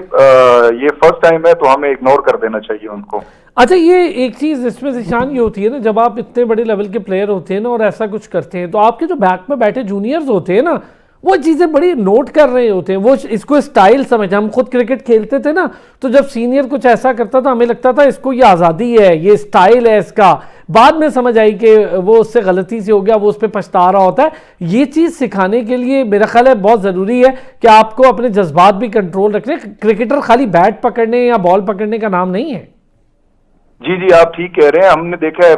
ये फर्स्ट टाइम है तो हमें इग्नोर कर देना चाहिए उनको। अच्छा, ये एक चीज इसमें निशान ये होती है ना, जब आप इतने बड़े लेवल के प्लेयर होते हैं ना और ऐसा कुछ करते हैं, तो आपके जो बैक में बैठे जूनियर्स होते हैं ना, वो चीज़ें बड़ी नोट कर रहे होते हैं। वो इसको स्टाइल समझ, हम खुद क्रिकेट खेलते थे ना, तो जब सीनियर कुछ ऐसा करता था हमें लगता था इसको ये आज़ादी है, ये स्टाइल है इसका। बाद में समझ आई कि वो उससे गलती से हो गया, वो उस पर पछता रहा होता है। ये चीज़ सिखाने के लिए मेरा ख्याल है बहुत ज़रूरी है कि आपको अपने जज्बात भी कंट्रोल रखने। क्रिकेटर खाली बैट पकड़ने या बॉल पकड़ने का नाम नहीं है। जी आप ठीक कह रहे हैं। हमने देखा है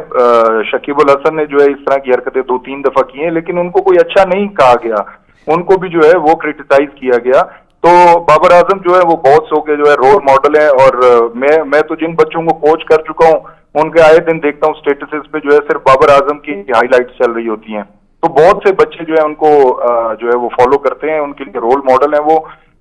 शकीब उल हसन ने जो है इस तरह की हरकतें 2-3 दफा की हैं, लेकिन उनको कोई अच्छा नहीं कहा गया, उनको भी जो है वो क्रिटिसाइज किया गया। तो बाबर आजम जो है वो बहुत सौ के जो है रोल मॉडल है। और मैं तो जिन बच्चों को कोच कर चुका हूँ उनके आए दिन देखता हूँ स्टेटसेस पे जो है सिर्फ बाबर आजम की हाईलाइट्स चल रही होती हैं। तो बहुत से बच्चे जो है उनको जो है वो फॉलो करते हैं, उनके लिए रोल मॉडल है वो।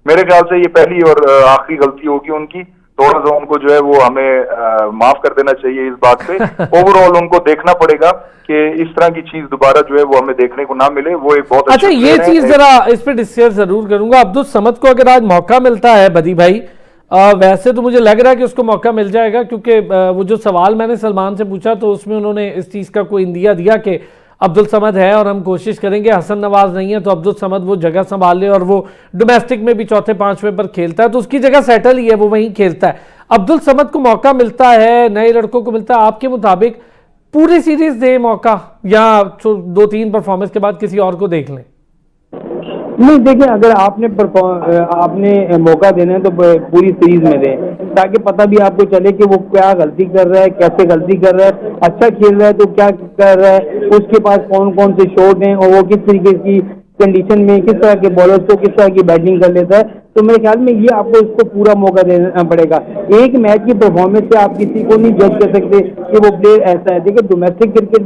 मेरे ख्याल से ये पहली और आखिरी गलती होगी उनकी। थोड़ा सा उनको जो है वो हमें माफ कर देना चाहिए इस बात पे। ओवरऑल उनको देखना पड़ेगा कि इस तरह की चीज दोबारा जो है वो हमें देखने को ना मिले। वो एक बहुत अच्छा ये चीज जरा इस पे डिस्कस जरूर करूंगा। अब्दुल समद को अगर आज मौका मिलता है बदी भाई, वैसे तो मुझे लग रहा है कि उसको मौका मिल जाएगा, क्योंकि वो जो सवाल मैंने सलमान से पूछा तो उसमें उन्होंने इस चीज़ का कोई इंदिया दिया कि अब्दुल समद है और हम कोशिश करेंगे, हसन नवाज नहीं है तो अब्दुल समद वो जगह संभाल ले, और वो डोमेस्टिक में भी चौथे पांचवें पर खेलता है तो उसकी जगह सेटल ही है, वो वहीं खेलता है। अब्दुल समद को मौका मिलता है, नए लड़कों को मिलता है, आपके मुताबिक पूरी सीरीज दे मौका या 2-3 परफॉर्मेंस के बाद किसी और को देख लें? नहीं देखिए, अगर आपने मौका देना है तो पूरी सीरीज में दें, ताकि पता भी आपको चले कि वो क्या गलती कर रहा है, कैसे गलती कर रहा है, अच्छा खेल रहा है तो क्या कर रहा है, उसके पास कौन कौन से शॉट हैं और वो किस तरीके की कंडीशन में किस तरह के बॉलर्स को किस तरह की बैटिंग कर लेता है। तो मेरे ख्याल में ये आपको इसको पूरा मौका देना पड़ेगा। एक मैच की परफॉर्मेंस से आप किसी को नहीं जज कर सकते कि वो प्लेयर ऐसा है। देखिए डोमेस्टिक क्रिकेट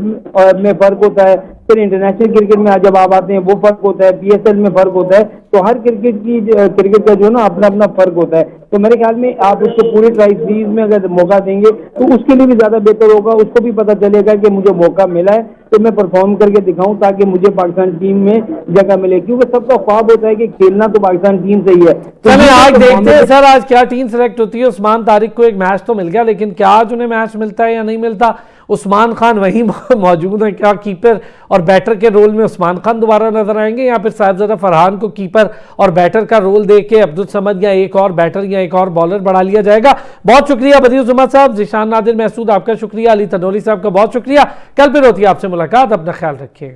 में फर्क होता है, फिर इंटरनेशनल क्रिकेट में जब आप आते हैं वो फर्क होता है, PSL में फर्क होता है, तो हर क्रिकेट का जो है ना अपना अपना फर्क होता है। तो मेरे ख्याल में आप उसको पूरी ट्राई सीरीज में अगर मौका देंगे तो उसके लिए भी ज्यादा बेहतर होगा, उसको भी पता चलेगा कि मुझे मौका मिला है तो मैं परफॉर्म करके दिखाऊं ताकि मुझे पाकिस्तान टीम में जगह मिले, क्योंकि सबका ख्वाब होता है कि खेलना तो पाकिस्तान टीम से ही है। तो चलिए ये आज तो देखते हैं मोहम्मद- सर आज क्या टीम सेलेक्ट होती है। उस्मान तारिक को एक मैच तो मिल गया, लेकिन क्या आज उन्हें मैच मिलता है या नहीं मिलता। उस्मान खान वहीं मौजूद है, क्या कीपर और बैटर के रोल में उस्मान खान दोबारा नजर आएंगे या फिर साहिबजादा फरहान को कीपर और बैटर का रोल दे के अब्दुल समद या एक और बैटर या एक और बॉलर बढ़ा लिया जाएगा। बहुत शुक्रिया बदिर जुम्मा साहब, जिशान नादिर महसूद आपका शुक्रिया, अली तनोली साहब का बहुत शुक्रिया। कल फिर होती है आपसे मुलाकात, अपना ख्याल रखिएगा।